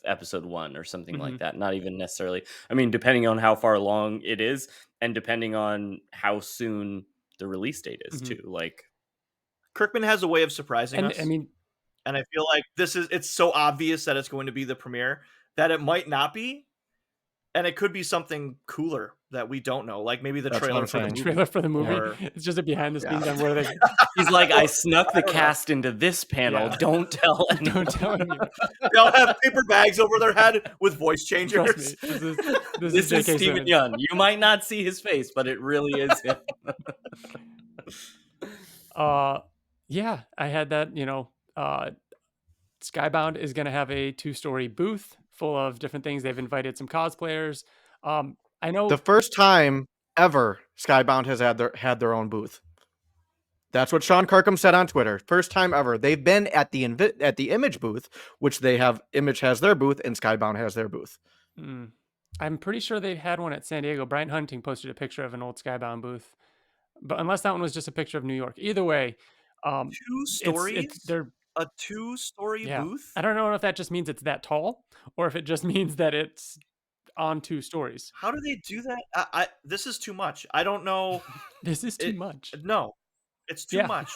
episode 1 or something like that. Not even necessarily. I mean, depending on how far along it is, and depending on how soon the release date is too. Like. Kirkman has a way of surprising us. I mean, and I feel like it's so obvious that it's going to be the premiere that it might not be, and it could be something cooler that we don't know, like maybe the trailer for the movie. Or, it's just a behind the scenes on where they. He's like, I snuck the cast into this panel. Yeah. Don't tell anyone. Don't tell anyone. They all have paper bags over their head with voice changers. This is Stephen Yeun. You might not see his face, but it really is him. Yeah, I had that, Skybound is going to have a 2-story booth full of different things. They've invited some cosplayers. I know the first time ever Skybound has had their own booth. That's what Sean Kirkham said on Twitter. First time ever. They've been at the Image booth, which they have. Image has their booth and Skybound has their booth. I'm pretty sure they had one at San Diego. Brian Hunting posted a picture of an old Skybound booth, but unless that one was just a picture of New York. Either way. 2 stories? They're a 2-story booth? I don't know if that just means it's that tall or if it just means that it's on 2 stories. How do they do that? This is too much. I don't know. This is too much. No, it's too much.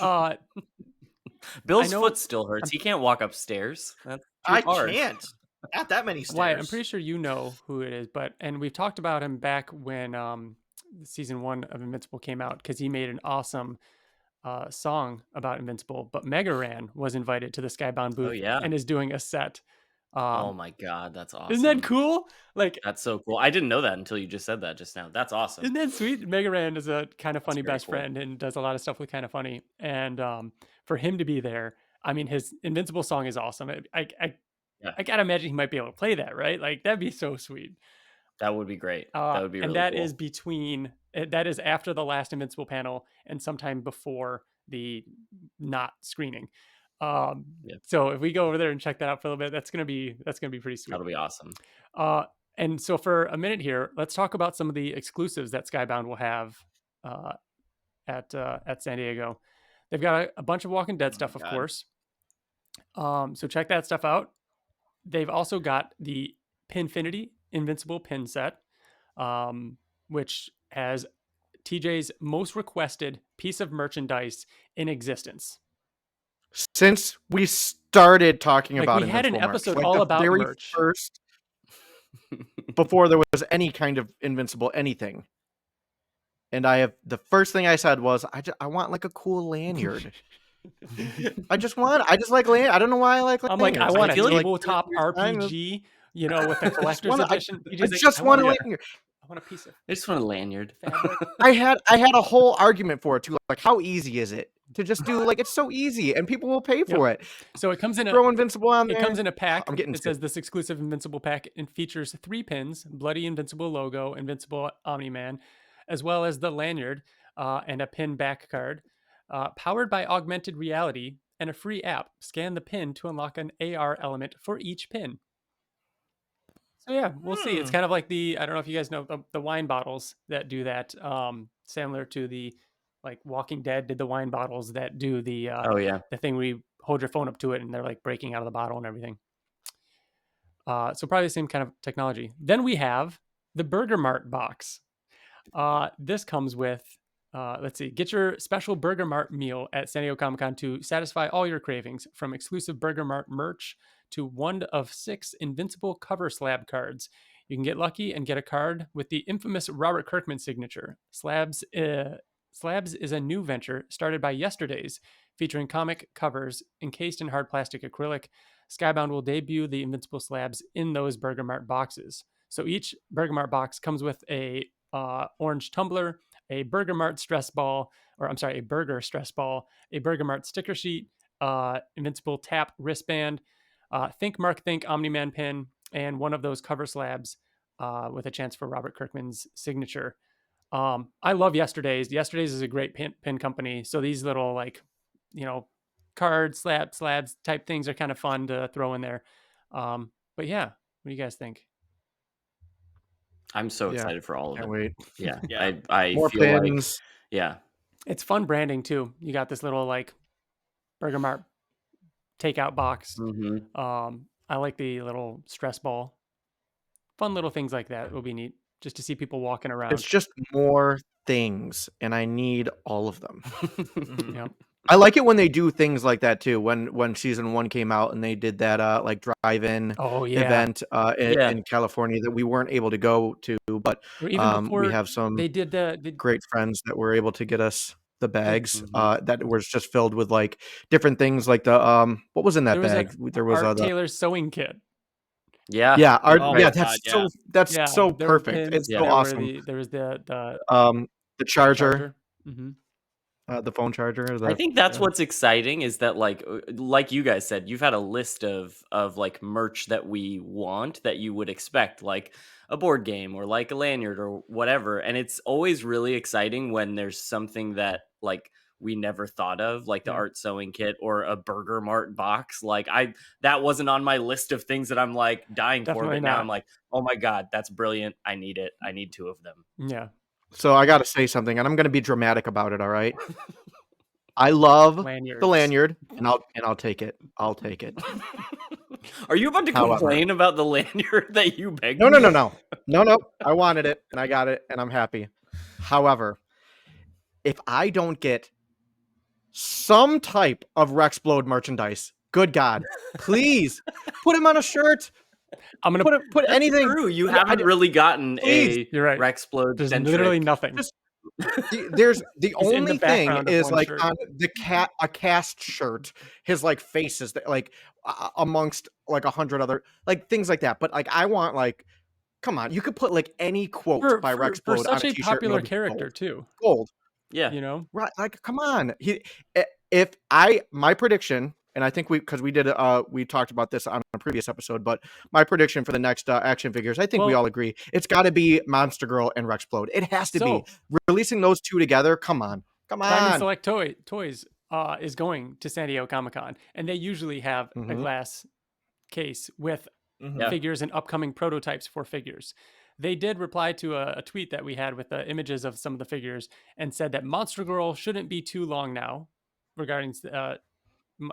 Bill's foot still hurts. He can't walk upstairs. That's too hard. Can't. Not that many stairs. Wyatt, I'm pretty sure you know who it is, and we've talked about him back when season 1 of Invincible came out because he made an awesome song about Invincible, but Mega Ran was invited to the Skybound booth and is doing a set. Oh my god, that's awesome. Isn't that cool? Like, that's so cool. I didn't know that until you just said that just now. That's awesome. Isn't that sweet? Mega Ran is a kind of funny best friend and does a lot of stuff with Kind of Funny. And for him to be there, I mean, his Invincible song is awesome. I gotta imagine he might be able to play that, right? Like, that'd be so sweet. That would be great. That would be really and cool. That is after the last Invincible panel and sometime before the not screening. So if we go over there and check that out for a little bit, that's gonna be pretty sweet. That'll be awesome. And so for a minute here, let's talk about some of the exclusives that Skybound will have at San Diego. They've got a bunch of Walking Dead stuff, of course. So check that stuff out. They've also got the Pinfinity Invincible pin set, which has TJ's most requested piece of merchandise in existence. Since we started talking about we had an episode merch, all about merch. First, before there was any kind of Invincible anything. And the first thing I said was, I want like a cool lanyard. I just like lanyard. I don't know why I like lanyards. I'm like, I want a tabletop RPG, with the collector's edition. I just want a lanyard. I want a piece of. I just want a lanyard. I had a whole argument for it too. Like, how easy is it to just do? Like, it's so easy, and people will pay for it. So it comes in throw Invincible on there. It comes in a pack. It says this exclusive Invincible pack and features 3 pins: Bloody Invincible logo, Invincible Omni-Man, as well as the lanyard and a pin back card. Powered by augmented reality and a free app. Scan the pin to unlock an AR element for each pin. So yeah, we'll see. It's kind of like I don't know if you guys know the wine bottles that do that, similar to the like Walking Dead did the wine bottles that do the Oh yeah. the thing where you hold your phone up to it and they're like breaking out of the bottle and everything. So probably the same kind of technology. Then we have the Burger Mart box. This comes with, let's see, get your special Burger Mart meal at San Diego Comic-Con to satisfy all your cravings, from exclusive Burger Mart merch to 1 of 6 Invincible cover slab cards. You can get lucky and get a card with the infamous Robert Kirkman signature. Slabs is a new venture started by Yesterdays, featuring comic covers encased in hard plastic acrylic. Skybound will debut the Invincible slabs in those Burger Mart boxes. So each Burger Mart box comes with a orange tumbler, a Burger Mart stress ball, a burger stress ball, a Burger Mart sticker sheet, Invincible tap wristband, Think Mark Think Omni-Man pin, and one of those cover slabs with a chance for Robert Kirkman's signature. I love Yesterdays. Yesterdays is a great pin company. So these little card slabs type things are kind of fun to throw in there. But yeah, what do you guys think? I'm so excited for all of Can't it. wait. Yeah. I More feel pins. It's fun branding too. You got this little like Burger Mart takeout box. I like the little stress ball. Fun little things like that will be neat just to see people walking around. It's just more things, and I need all of them. Yeah. I like it when they do things like that too. When season 1 came out and they did that like drive-in event in California that we weren't able to go to, but even before we have some they did great friends that were able to get us the bags that was just filled with like different things, like the what was in that bag? There was Art Taylor's sewing kit. Yeah. That's so perfect. It's so awesome. There was the charger. The phone charger. I think that's what's exciting, is that like you guys said, you've had a list of like merch that we want, that you would expect, like a board game or like a lanyard or whatever. And it's always really exciting when there's something that like we never thought of, like the art sewing kit or a Burger Mart box. Like that wasn't on my list of things that I'm like dying for, but now I'm like, oh my God, that's brilliant. I need it. I need 2 of them. Yeah. So I got to say something, and I'm going to be dramatic about it. All right. I love the lanyard, and I'll take it. I'll take it. Are you about to complain about the lanyard that you begged? No. I wanted it, and I got it, and I'm happy. However, if I don't get some type of Rexplode merchandise, good God, please put him on a shirt. I'm gonna put anything. True. You haven't really gotten a Rexplode. There's literally nothing. There's the only thing is like on a cast shirt, his like faces that like amongst like 100 other like things like that. But like I want like, come on, you could put like any quote by Rexplode for such on a a popular character too. Gold. Yeah. Right. Like, come on. My prediction. And I think we talked about this on a previous episode, but my prediction for the next action figures, I think we all agree, it's got to be Monster Girl and Rexplode. It has to be. Releasing those 2 together, come on. Diamond Select Toys is going to San Diego Comic-Con, and they usually have a glass case with figures and upcoming prototypes for figures. They did reply to a tweet that we had with the images of some of the figures and said that Monster Girl shouldn't be too long now, regarding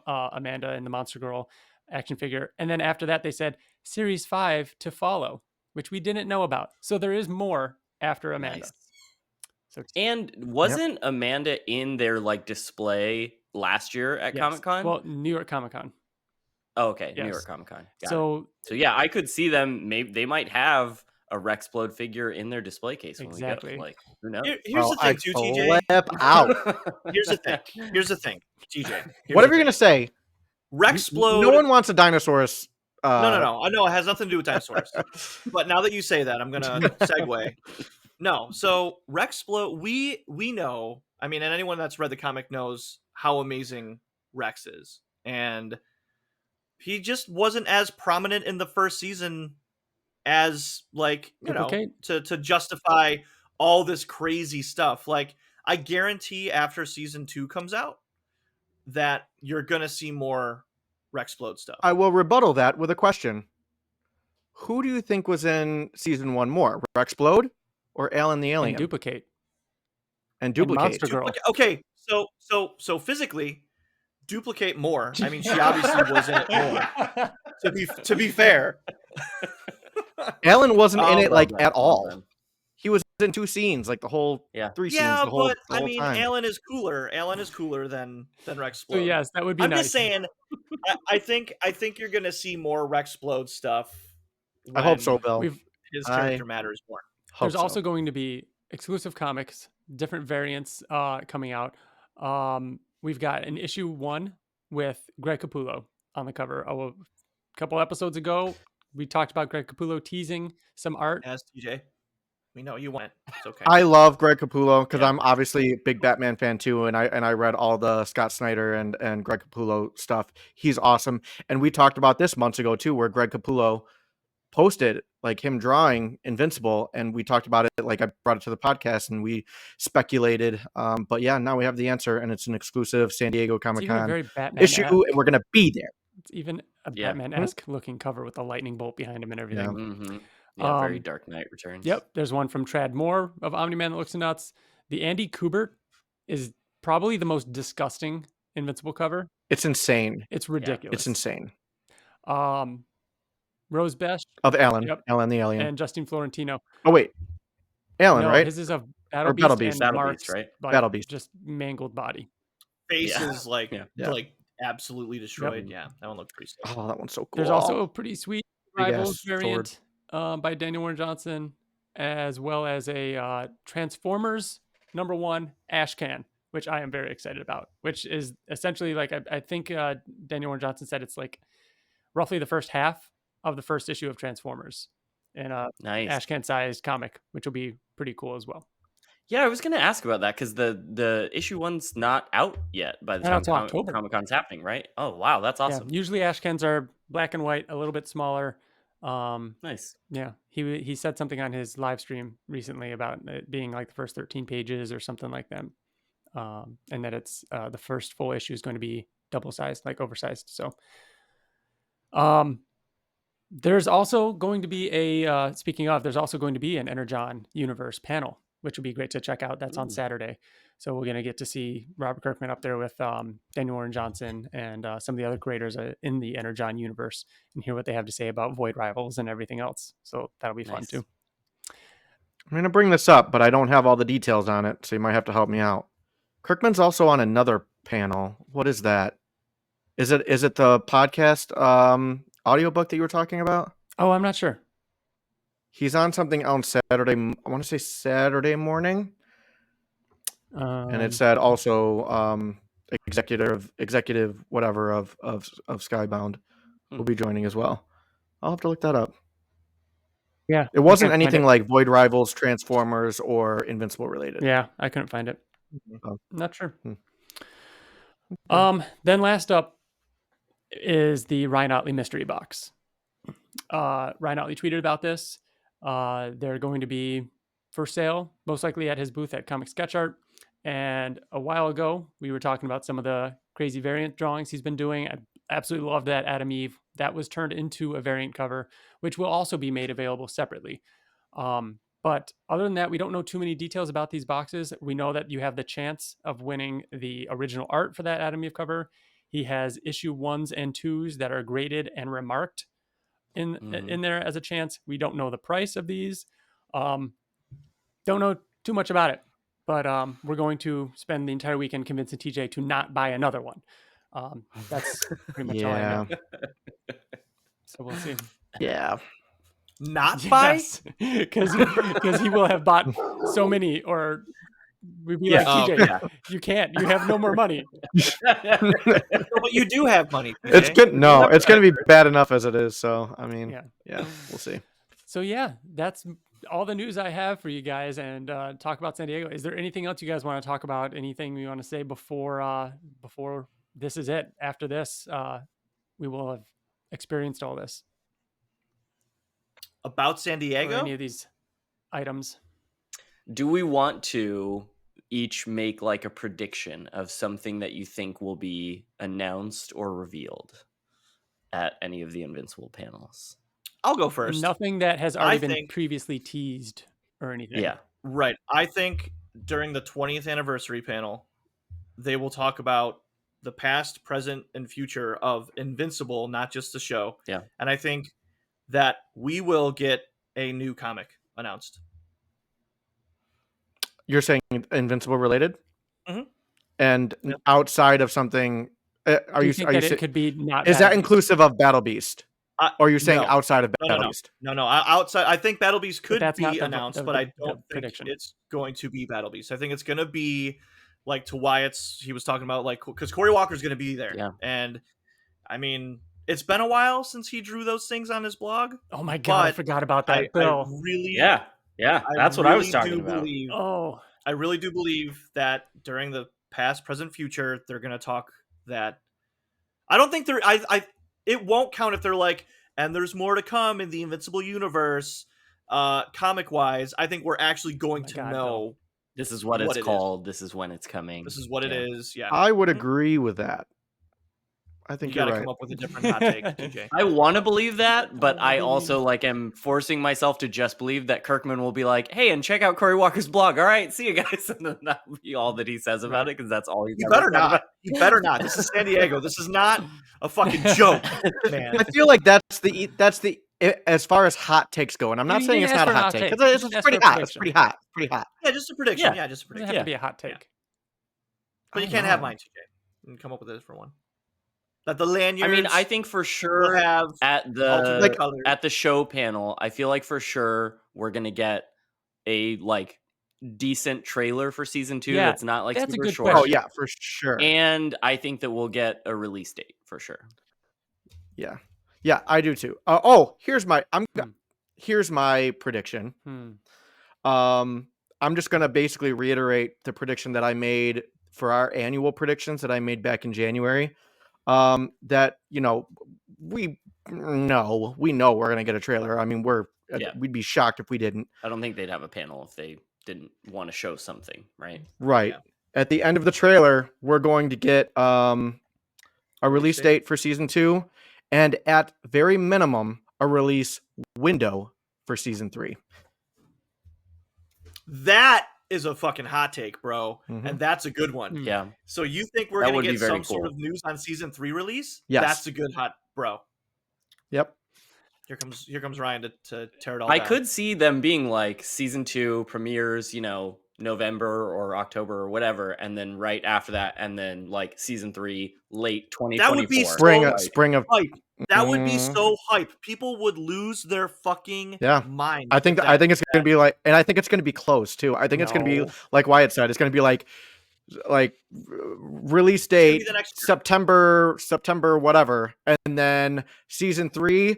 Amanda and the Monster Girl action figure. And then after that, they said Series 5 to follow, which we didn't know about. So there is more after Amanda. Nice. And wasn't Amanda in their like display last year at Comic-Con? Well, New York Comic-Con. Oh, okay. Yes. New York Comic-Con. So yeah, I could see them. Maybe they might have a Rexplode figure in their display case. Exactly. When we go. Like, who knows? Here's the thing, too, TJ. Here's the thing, TJ. Whatever you're gonna say, Rexplode. No one wants a dinosaurus. No. I know it has nothing to do with dinosaurs. But now that you say that, I'm gonna segue. No, so Rexplode, we know. I mean, and anyone that's read the comic knows how amazing Rex is, and he just wasn't as prominent in the first season as like to justify all this crazy stuff. Like, I guarantee after season 2 comes out that you're gonna see more Rexplode stuff. I will rebuttal that with a question. Who do you think was in season 1 more, Rexplode or Alan the Alien? And Duplicate. and duplicate. Monster Girl. Okay, so physically, duplicate more. I mean, she obviously was in it more. To be fair, Alan wasn't in it like at Well all. done. He was in 2 scenes, like the whole 3 scenes, the whole I mean, time. Alan is cooler. Alan is cooler than Rexplode. So yes, that would be I'm nice. just saying. I think you're gonna see more Rexplode stuff. I hope so, Bill. His character matters more. There's also going to be exclusive comics, different variants coming out. We've got an issue 1 with Greg Capullo on the cover. A couple episodes ago, we talked about Greg Capullo teasing some art. As TJ, we know you want it. It's okay. I love Greg Capullo because I'm obviously a big Batman fan too, and I read all the Scott Snyder and Greg Capullo stuff. He's awesome, and we talked about this months ago too, where Greg Capullo posted like him drawing Invincible, and we talked about it. Like I brought it to the podcast, and we speculated. But yeah, now we have the answer, and it's an exclusive San Diego Comic-Con issue, and we're gonna be there. It's even a Batman-esque looking cover with a lightning bolt behind him and everything. Mm-hmm. Yeah, very Dark Knight Returns. Yep, there's one from Trad Moore of Omni-Man that looks nuts. The Andy Kubert is probably the most disgusting Invincible cover. It's insane. It's ridiculous. It's insane. Rose Best of Alan, Alan the Alien, and Justin Florentino. Oh wait, Alan, right? His is a Battle Beast, right? Like, Battle Beast, just mangled body. Face is like absolutely destroyed. Yeah, that one looked pretty sick. Oh, that one's so cool. There's also a pretty sweet Rivals variant by Daniel Warren Johnson, as well as a Transformers #1 Ashcan, which I am very excited about. Which is essentially like I think Daniel Warren Johnson said it's like roughly the first half of the first issue of Transformers in a Ashcan sized comic, which will be pretty cool as well. Yeah, I was going to ask about that because the issue 1's not out yet by the time Comic-Con's happening, right? Oh, wow, that's awesome. Yeah, usually Ashcans are black and white, a little bit smaller. Nice. Yeah, he said something on his live stream recently about it being like the first 13 pages or something like that, and that it's the first full issue is going to be double sized, like oversized. So, there's also going to be there's also going to be an Energon Universe panel, which would be great to check out. That's on Saturday. So we're going to get to see Robert Kirkman up there with Daniel Warren Johnson and some of the other creators in the Energon universe and hear what they have to say about Void Rivals and everything else. So that'll be fun too. I'm going to bring this up, but I don't have all the details on it, so you might have to help me out. Kirkman's also on another panel. What is that? Is it the podcast audiobook that you were talking about? Oh, I'm not sure. He's on something on Saturday. I want to say Saturday morning. And it said also executive whatever of Skybound will be joining as well. I'll have to look that up. Yeah. It wasn't anything like Void Rivals, Transformers, or Invincible related. Yeah, I couldn't find it. Oh. Not sure. Then last up is the Ryan Ottley mystery box. Ryan Ottley tweeted about this. They're going to be for sale, most likely at his booth at Comic Sketch Art. And a while ago, we were talking about some of the crazy variant drawings he's been doing. I absolutely love that Adam Eve. That was turned into a variant cover, which will also be made available separately. But other than that, we don't know too many details about these boxes. We know that you have the chance of winning the original art for that Adam Eve cover. He has issue 1s and 2s that are graded and remarked in there as a chance. We don't know the price of these. Don't know too much about it. But we're going to spend the entire weekend convincing TJ to not buy another one. That's pretty much all I know. So we'll see. Yeah. Not buy? Because he will have bought so many, or we'd be like, TJ, you can't. You have no more money. But you do have money, TJ. It's good. No, it's going to be bad enough as it is. So, I mean, yeah, we'll see. So, yeah, that's all the news I have for you guys, and talk about San Diego. Is there anything else you guys want to talk about? Anything you want to say before this is it? After this, we will have experienced all this. About San Diego? Or any of these items. Do we want to each make like a prediction of something that you think will be announced or revealed at any of the Invincible panels? I'll go first. Nothing that has already been previously teased or anything. Yeah. Right. I think during the 20th anniversary panel, they will talk about the past, present, and future of Invincible, not just the show. Yeah. And I think that we will get a new comic announced. You're saying Invincible related? Mm-hmm. And Yep. outside of something, Do you think that it could be not? Is that Battle Beast? inclusive of Battle Beast? Or you're saying No. outside of Battle Beast? No. Outside. I think Battle Beast could that's not be the- announced, the- but the- I the don't think prediction. it's going to be Battle Beast. I think it's going to be like to Wyatt's. He was talking about like because Cory Walker's going to be there. Yeah. And I mean, it's been a while since he drew those things on his blog. Oh my god, I but forgot about that, Bill. I really, Yeah. That's what I was talking do about. believe, Oh, I really do believe that during the past, present, future, they're going to talk that. I don't think they're. It won't count if they're like, and there's more to come in the Invincible universe, comic wise. I think we're actually going to God, know. Bill. This is what What it's it is. called. This is when it's coming. This is what it is. Yeah, I would agree with that. I think you got you're to right. come up with a different hot take, TJ. I want to believe that, but I also like am forcing myself to just believe that Kirkman will be like, "Hey, and check out Cory Walker's blog. All right, see you guys," and then that'll be all that he says about it because that's all he's. You ever better said not. about You better not. This is San Diego. This is not a fucking joke, man. I feel like that's the as far as hot takes go, and I'm not You saying didn't it's ask not a for a hot hot take. take. It's, You it's didn't ask pretty for a hot. It's prediction. pretty hot. Pretty hot. Yeah, just a prediction. Yeah. Yeah, just a It doesn't prediction. have to be a hot take. But you I can't don't have know. mine, TJ. You can come up with a different one. That the lanyards. I mean, I think for will sure have at alternate colors. at the show panel, I feel like for sure we're gonna get a like decent trailer for season 2 Yeah, that's not like that's a super good short. Oh question. yeah, for sure. And I think that we'll get a release date for sure. Yeah, I do too. Here's my prediction. I'm just gonna basically reiterate the prediction that I made for our annual predictions that I made back in January. That we know we're gonna get a trailer. I mean, we'd be shocked if we didn't. I don't think they'd have a panel if they didn't want to show something, right? Right. Yeah. At the end of the trailer, we're going to get a release date for season 2, and at very minimum, a release window for season 3. That is a fucking hot take, bro. Mhm. And that's a good one. Yeah. So you think we're That going would to be get very some sort cool. of news on season 3 release? Yes. That's a good hot, bro. Yep. Here comes Ryan to tear it all I down. could see them being like season 2 premieres, November or October or whatever, and then right after that, and then like season 3 late 2024. That would be Spring of hype. That would be so hype. People would lose their fucking mind. I think it's going to be like, and I think it's going to be close too. I think it's going to be like Wyatt said. It's going to be like release date September whatever, and then season 3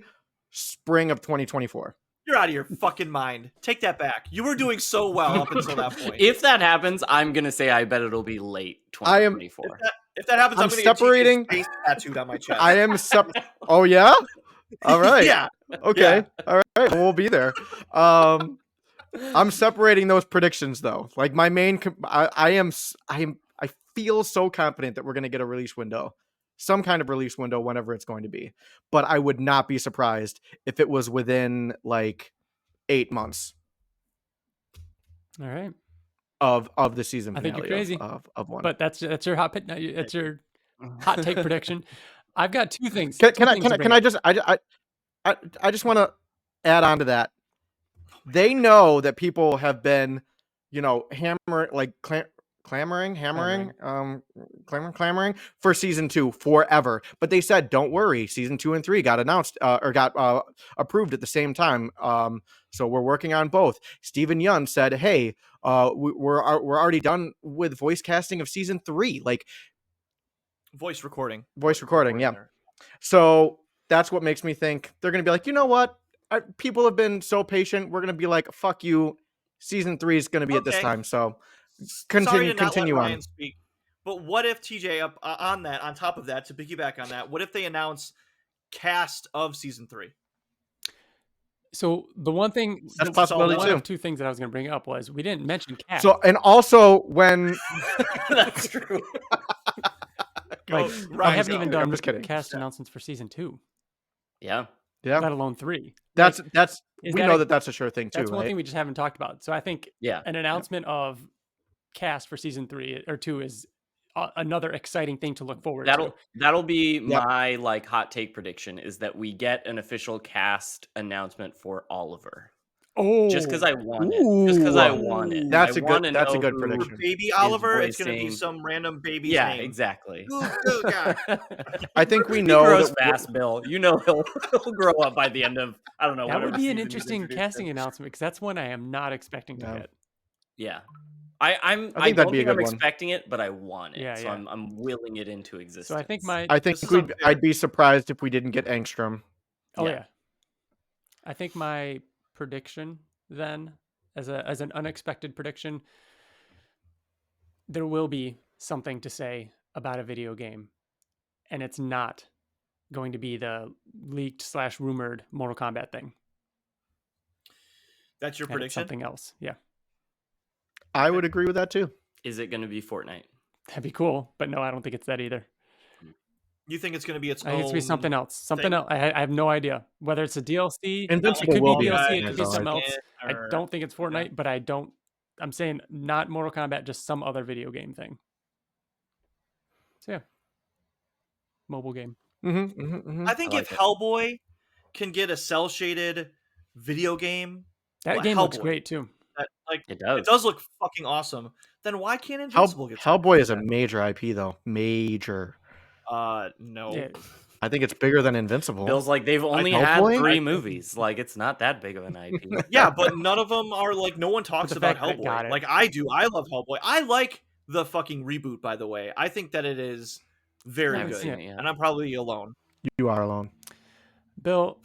spring of 2024. You're out of your fucking mind. Take that back. You were doing so well up until that point. If that happens, I'm gonna say I bet it'll be late 2024. If that happens, I'm going to separating get TJ's face tattooed on my chest. I am Oh yeah? All right. Yeah. Okay. Yeah. All right. Well, we'll be there. I'm separating those predictions though. Like my main I feel so confident that we're going to get a release window. Some kind of release window whenever it's going to be. But I would not be surprised if it was within like 8 months. All right. Of the season I finale. think you're crazy. Of one. But that's your hot pick. That's your hot take prediction. I've got two things. Can I just want to add on to that. They know that people have been, clamoring for season 2 forever. But they said, don't worry, season 2 and 3 got announced or got approved at the same time. So we're working on both. Steven Yeun said, hey, we're already done with voice casting of season 3. Like voice recording. Yeah. So that's what makes me think they're going to be like, you know what? People have been so patient. We're going to be like, fuck you. Season 3 is going to be at this time. So continue on. Speak, but what if TJ on top of that, to piggyback on that, what if they announce cast of season 3? So the one thing, that's possibility one too. of two things that I was going to bring up was we didn't mention cast. So and also when that's true. I haven't even done I'm just kidding. cast announcements for season 2. Yeah. Let alone 3. That's we know that's a sure thing too. That's one right? thing we just haven't talked about. So I think an announcement of cast for season 3 or 2 is another exciting thing to look forward to. That'll be my like hot take prediction, is that we get an official cast announcement for Oliver. Just because I want it. Just because I want it. That's a That's good prediction. Baby Oliver, it's going to be some random baby's name. Yeah, exactly. I think we He know grows fast, Bill. You know he'll grow up by the end of, I don't know. That would be an season he's interesting introduced casting in. announcement, because that's one I am not expecting to get. Yeah. I think don't that'd be a think I'm good one. expecting it, but I want it. Yeah, so yeah. I'm willing it into existence. So I think I'd be surprised if we didn't get Angstrom. Oh yeah. I think my prediction then, as an unexpected prediction, there will be something to say about a video game, and it's not going to be the leaked / rumored Mortal Kombat thing. That's your And it's prediction? something else. Yeah. I would agree with that too. Is it going to be Fortnite? That'd be cool, but no, I don't think it's that either. You think it's going to be its I think it's own? gonna be something else. Something thing? else. I have no idea whether it's a DLC. Invincible It could will be be DLC. It Fortnite, could be though, something I else. I Or- don't think it's Fortnite, but I'm saying not Mortal Kombat, just some other video game thing. So yeah, mobile game. I think I if like it. Hellboy can get a cell shaded video game, That game looks Hellboy, great too. that, like It does. it does look fucking awesome, then why can't Invincible get something Hellboy like is a that? major IP though. Major. No. Yeah. I think it's bigger than Invincible. Bill's like, they've only Hellboy? had I 3 think- movies. Like, it's not that big of an IP. Yeah, but none of them are like, no one talks the about fact that got Hellboy. it. Like I do. I love Hellboy. I like the fucking reboot, by the way. I think that it is very haven't good. seen it yet. And I'm probably alone. You are alone. Bill,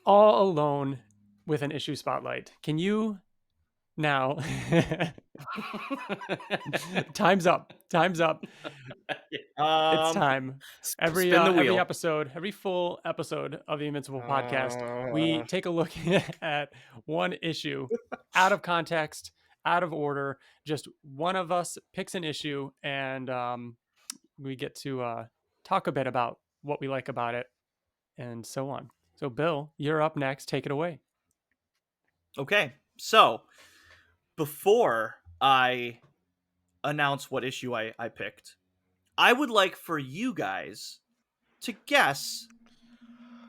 all alone with an issue spotlight. Can you now? Time's up. Time's up. It's time. Every spin the every wheel. episode, every full episode of the Invincible podcast, we take a look at one issue out of context, out of order. Just one of us picks an issue, and we get to talk a bit about what we like about it, and so on. So, Bill, you're up next. Take it away. Okay. So before I announce what issue I picked, I would like for you guys to guess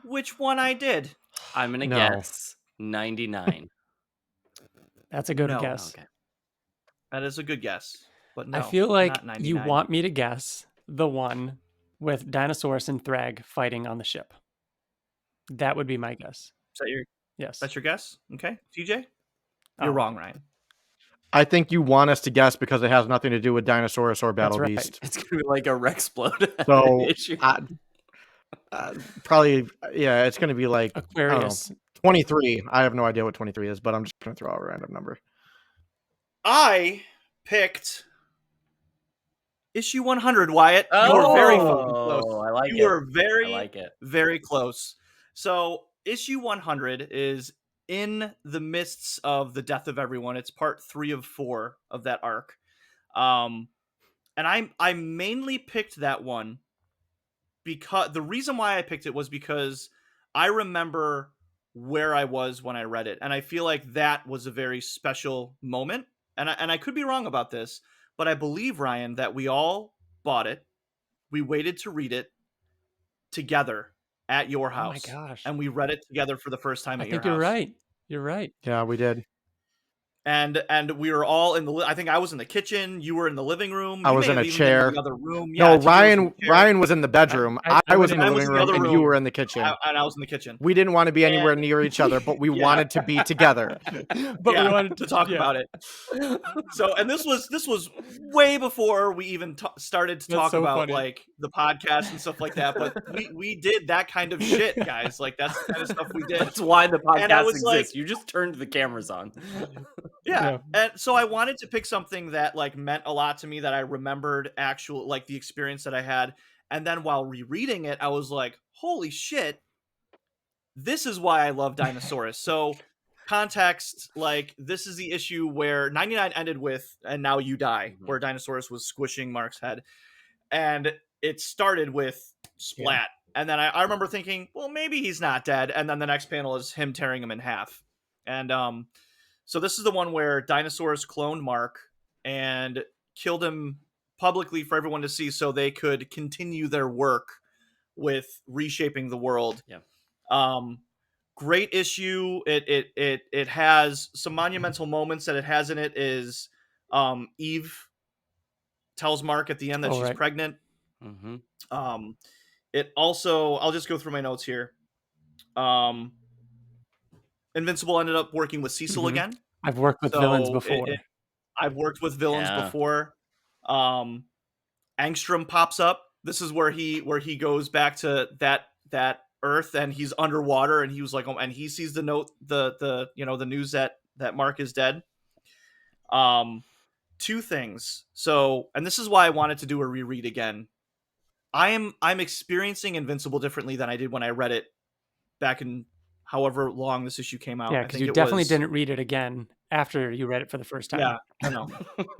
which one I did. I'm going to No. guess 99. That's a good No. guess. Okay. That is a good guess. But no, I feel like not you 99. want me to guess the one with Dinosaurus and Thrag fighting on the ship. That would be my guess. Is that your, Yes. that's your guess? Okay. TJ? Oh, You're wrong, Ryan. I think you want us to guess because it has nothing to do with Dinosaurus or Battle right. Beast. It's going to be like a Rexplode So issue. probably, yeah, it's going to be like Aquarius. 23. I have no idea what 23 is, but I'm just going to throw out a random number. I picked issue 100, Wyatt. You were very fucking close. I like You it. were very, I like it. very close. So issue 100 is in the mists of the death of everyone. It's part 3 of 4 of that arc. And I mainly picked that one because the reason why I picked it was because I remember where I was when I read it, and I feel like that was a very special moment. And I could be wrong about this, but I believe, Ryan, that we all bought it. We waited to read it together at your house. Oh my gosh. And we read it together for the first time I at your think house. you're right. You're right. Yeah, we did. And we were all in the. I think I was in the kitchen. You were in the living room. I You was may in a have even been chair. in the other room. No, TJ was in the chair, Ryan was in the bedroom. I was in the I was living in the room, other and you room. were in the kitchen. and I was in the kitchen. We didn't want to be anywhere And- near each other, but we Yeah. wanted to be together. But Yeah, we wanted to talk about it. So, and this was way before we even started to That's talk so about funny. like the podcast and stuff like that. But we did that kind of shit, guys. Like that's the kind of stuff we did. That's why the And I podcast was exists. like- You just turned the cameras on. Yeah. And so I wanted to pick something that like meant a lot to me, that I remembered actual like the experience that I had. And then while rereading it, I was like, holy shit, this is why I love Dinosaurus. So context, like this is the issue where 99 ended with "and now you die," Mhm. where Dinosaurus was squishing Mark's head. And it started with splat. And then I remember thinking, well, maybe he's not dead. And then the next panel is him tearing him in half. And so this is the one where Dinosaurus cloned Mark, and killed him publicly for everyone to see so they could continue their work with reshaping the world. Great issue. It has some monumental moments that it has in it is Eve tells Mark at the end that she's pregnant. It also, I'll just go through my notes here. Invincible ended up working with Cecil again. I've worked with villains before. I've worked with villains before. Angstrom pops up. This is where he goes back to that Earth, and he's underwater, and he was like, and he sees the note, the news that Mark is dead. Two things. So, and this is why I wanted to do a reread again. I'm experiencing Invincible differently than I did when I read it back in however long this issue came out. Yeah, because you definitely didn't read it again after you read it for the first time. Yeah, I know.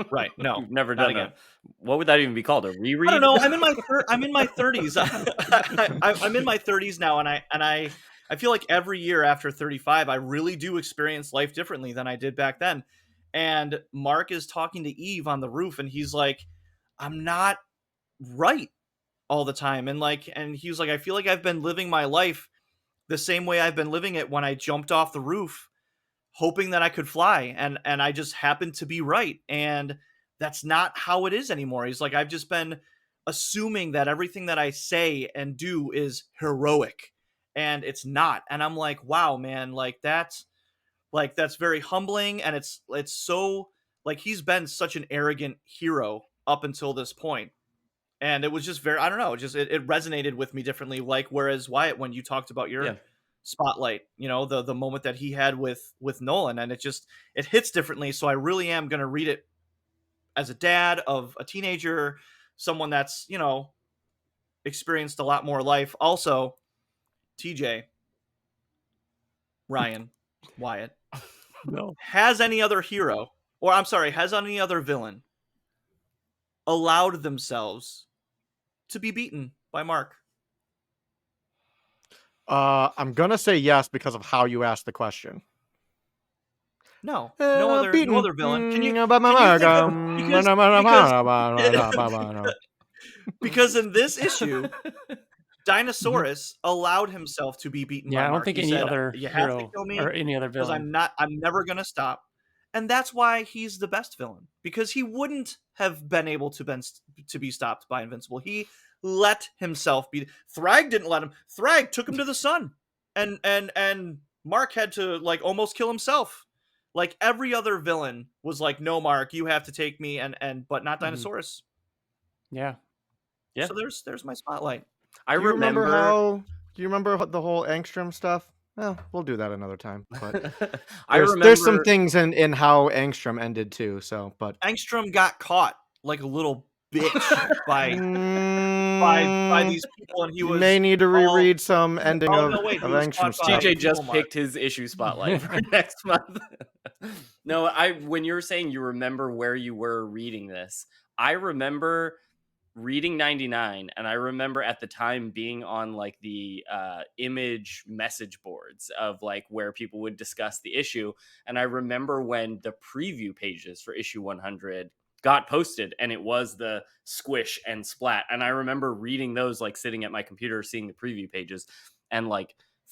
Right? No, you've never done again. What would that even be called? A reread? I don't know. I'm in my 30s. I'm in my 30s now, and I feel like every year after 35, I really do experience life differently than I did back then. And Mark is talking to Eve on the roof, and he's like, "I'm not right all the time," and he was like, "I feel like I've been living my life the same way I've been living it when I jumped off the roof, hoping that I could fly, and I just happened to be right, and that's not how it is anymore." He's like, "I've just been assuming that everything that I say and do is heroic, and it's not." And I'm like, "Wow, man, that's very humbling," and it's so like he's been such an arrogant hero up until this point. And it was just very, I don't know, it resonated with me differently. Like, whereas Wyatt, when you talked about your spotlight, the moment that he had with Nolan, and it hits differently. So I really am going to read it as a dad of a teenager, someone that's, experienced a lot more life. Also, TJ, Ryan, Wyatt, has any other hero, or I'm sorry, has any other villain allowed themselves to be beaten by Mark? I'm gonna say yes because of how you asked the question. No other villain. Can you think of, because in this issue, Dinosaurus allowed himself to be beaten by Mark. I don't think any other hero or any other villain. Because I'm never gonna stop. And that's why he's the best villain, because he wouldn't have been able to be stopped by Invincible. He let himself be. Thrag didn't let him. Thrag took him to the sun, and Mark had to almost kill himself. Like every other villain was like, "No, Mark, you have to take me," but not Dinosaurus. Yeah. So there's my spotlight. Do you remember the whole Angstrom stuff? Well, we'll do that another time. But there's some things in how Angstrom ended too. So, but Angstrom got caught like a little bitch by these people, and he was. You may need to reread some ending of Angstrom. TJ just picked his issue spotlight for next month. No, when you were saying you remember where you were reading this, I remember reading 99, and I remember at the time being on the image message boards of where people would discuss the issue. And I remember when the preview pages for issue 100 got posted, and it was the squish and splat, and I remember reading those, sitting at my computer, seeing the preview pages and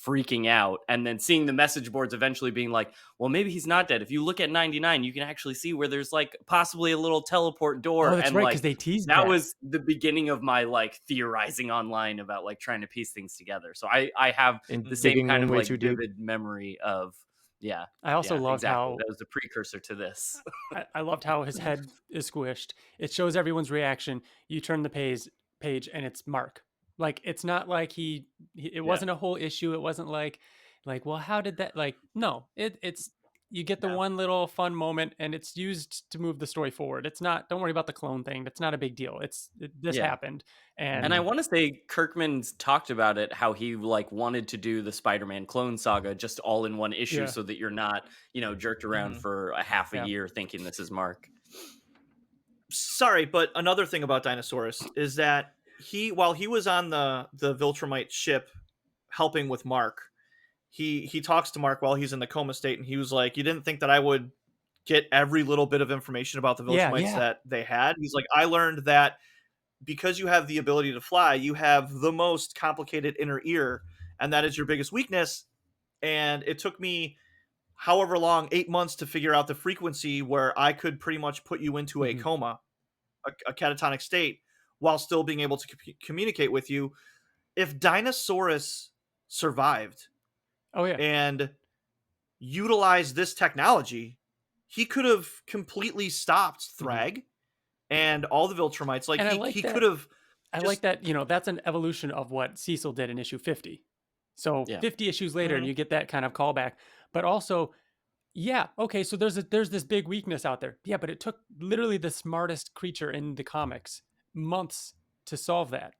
freaking out, and then seeing the message boards eventually being like, well, maybe he's not dead. If you look at 99, you can actually see where there's possibly a little teleport door. Oh, that's right, because they teased that was the beginning of my theorizing online about trying to piece things together. So I have the same kind of vivid memory of. Yeah. I also loved how that was the precursor to this. I loved how his head is squished. It shows everyone's reaction. You turn the page and it's Mark. It's not like it wasn't a whole issue. It wasn't well, how did that no, it's you get the one little fun moment, and it's used to move the story forward. It's not, don't worry about the clone thing. That's not a big deal. This happened. And I want to say Kirkman's talked about it, how he wanted to do the Spider-Man clone saga just all in one issue so that you're not, jerked around for a half a year thinking this is Mark. Sorry, but another thing about Dinosaurus is that while he was on the Viltrumite ship helping with Mark, he talks to Mark while he's in the coma state, and he was like, "You didn't think that I would get every little bit of information about the Viltrumites that they had. He's like, I learned that because you have the ability to fly, you have the most complicated inner ear, and that is your biggest weakness. And it took me however long, 8 months, to figure out the frequency where I could pretty much put you into a coma, a catatonic state, while still being able to communicate with you. If Dinosaurus survived and utilized this technology, he could have completely stopped Thrag and all the Viltrumites. Like, he could have. I like that, that's an evolution of what Cecil did in issue 50. So 50 issues later, and you get that kind of callback. But also, so there's this big weakness out there. Yeah, but it took literally the smartest creature in the comics months to solve that.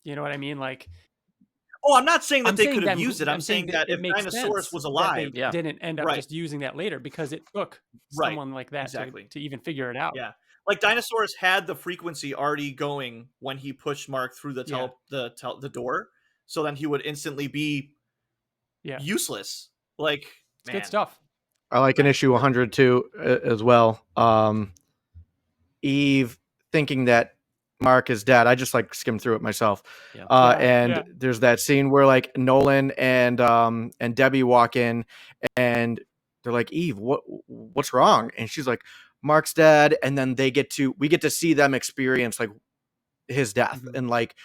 You know what I mean? Like, I'm not saying that they could have used it. I'm saying that if Dinosaurus was alive, they didn't end up just using that later, because it took someone like that to even figure it out. Yeah. Like, Dinosaurus had the frequency already going when he pushed Mark through the door, so then he would instantly be useless. Like, it's good stuff. I like in issue 102 as well. Eve thinking that Mark is dead. I just skimmed through it myself. There's that scene where like Nolan and Debbie walk in, and they're like, Eve, what's wrong? And she's like, Mark's dead. And then we get to see them experience like his death and like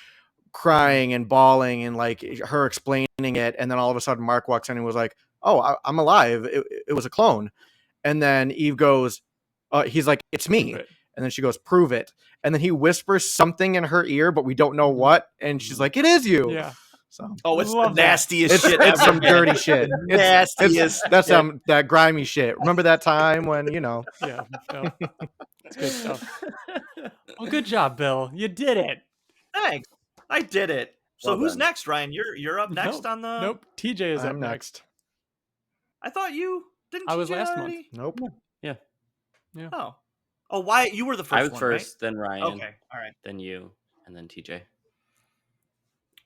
crying and bawling and like her explaining it. And then all of a sudden Mark walks in and was like, oh, I'm alive. It was a clone. And then Eve goes, he's like, it's me. And then she goes, prove it. And then he whispers something in her ear, but we don't know what. And she's like, it is you. Yeah. So, it's the nastiest shit. It's some dirty shit. Nastiest. That's that grimy shit. Remember that time when, Yeah. No. It's good stuff. Well, good job, Bill. You did it. Thanks. I did it. So who's next, Ryan? You're up next on the... Nope. TJ is up next. I thought you... Didn't I TJ was last already? month. Nope. Yeah. Oh, Wyatt, you were the first one, I was first, right? then Ryan. Okay, all right. Then you, and then TJ.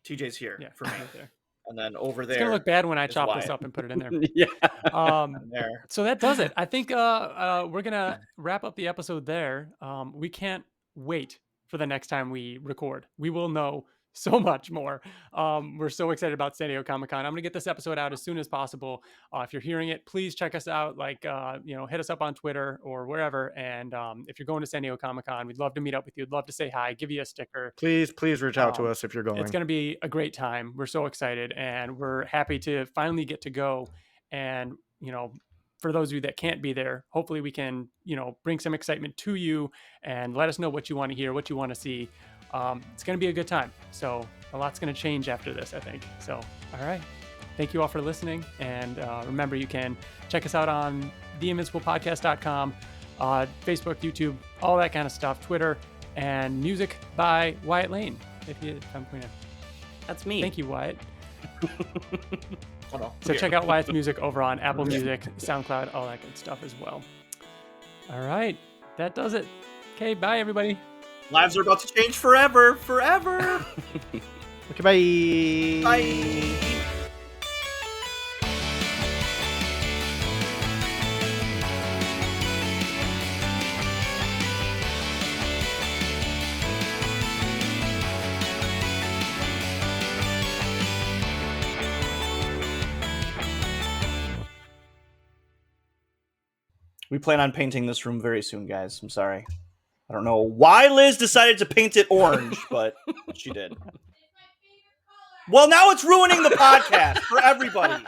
TJ's here for me. Right there. And then over there... It's going to look bad when I chop this up and put it in there. There. So that does it. I think we're going to wrap up the episode there. We can't wait for the next time we record. We will know so much more. We're so excited about San Diego Comic-Con. I'm going to get this episode out as soon as possible. If you're hearing it, please check us out. Hit us up on Twitter or wherever. And if you're going to San Diego Comic-Con, we'd love to meet up with you. We'd love to say hi, give you a sticker. Please reach out to us if you're going. It's going to be a great time. We're so excited, and we're happy to finally get to go. And, for those of you that can't be there, hopefully we can, bring some excitement to you and let us know what you want to hear, what you want to see. It's going to be a good time. So a lot's going to change after this, I think. So, all right. Thank you all for listening. And remember, you can check us out on theinvinciblepodcast.com, Facebook, YouTube, all that kind of stuff, Twitter, and music by Wyatt Layne. That's me. Thank you, Wyatt. So check out Wyatt's music over on Apple Music, SoundCloud, all that good stuff as well. All right. That does it. Okay. Bye, everybody. Lives are about to change forever. Okay, bye. Bye. We plan on painting this room very soon, guys. I'm sorry. I don't know why Liz decided to paint it orange, but she did. Well, now it's ruining the podcast for everybody.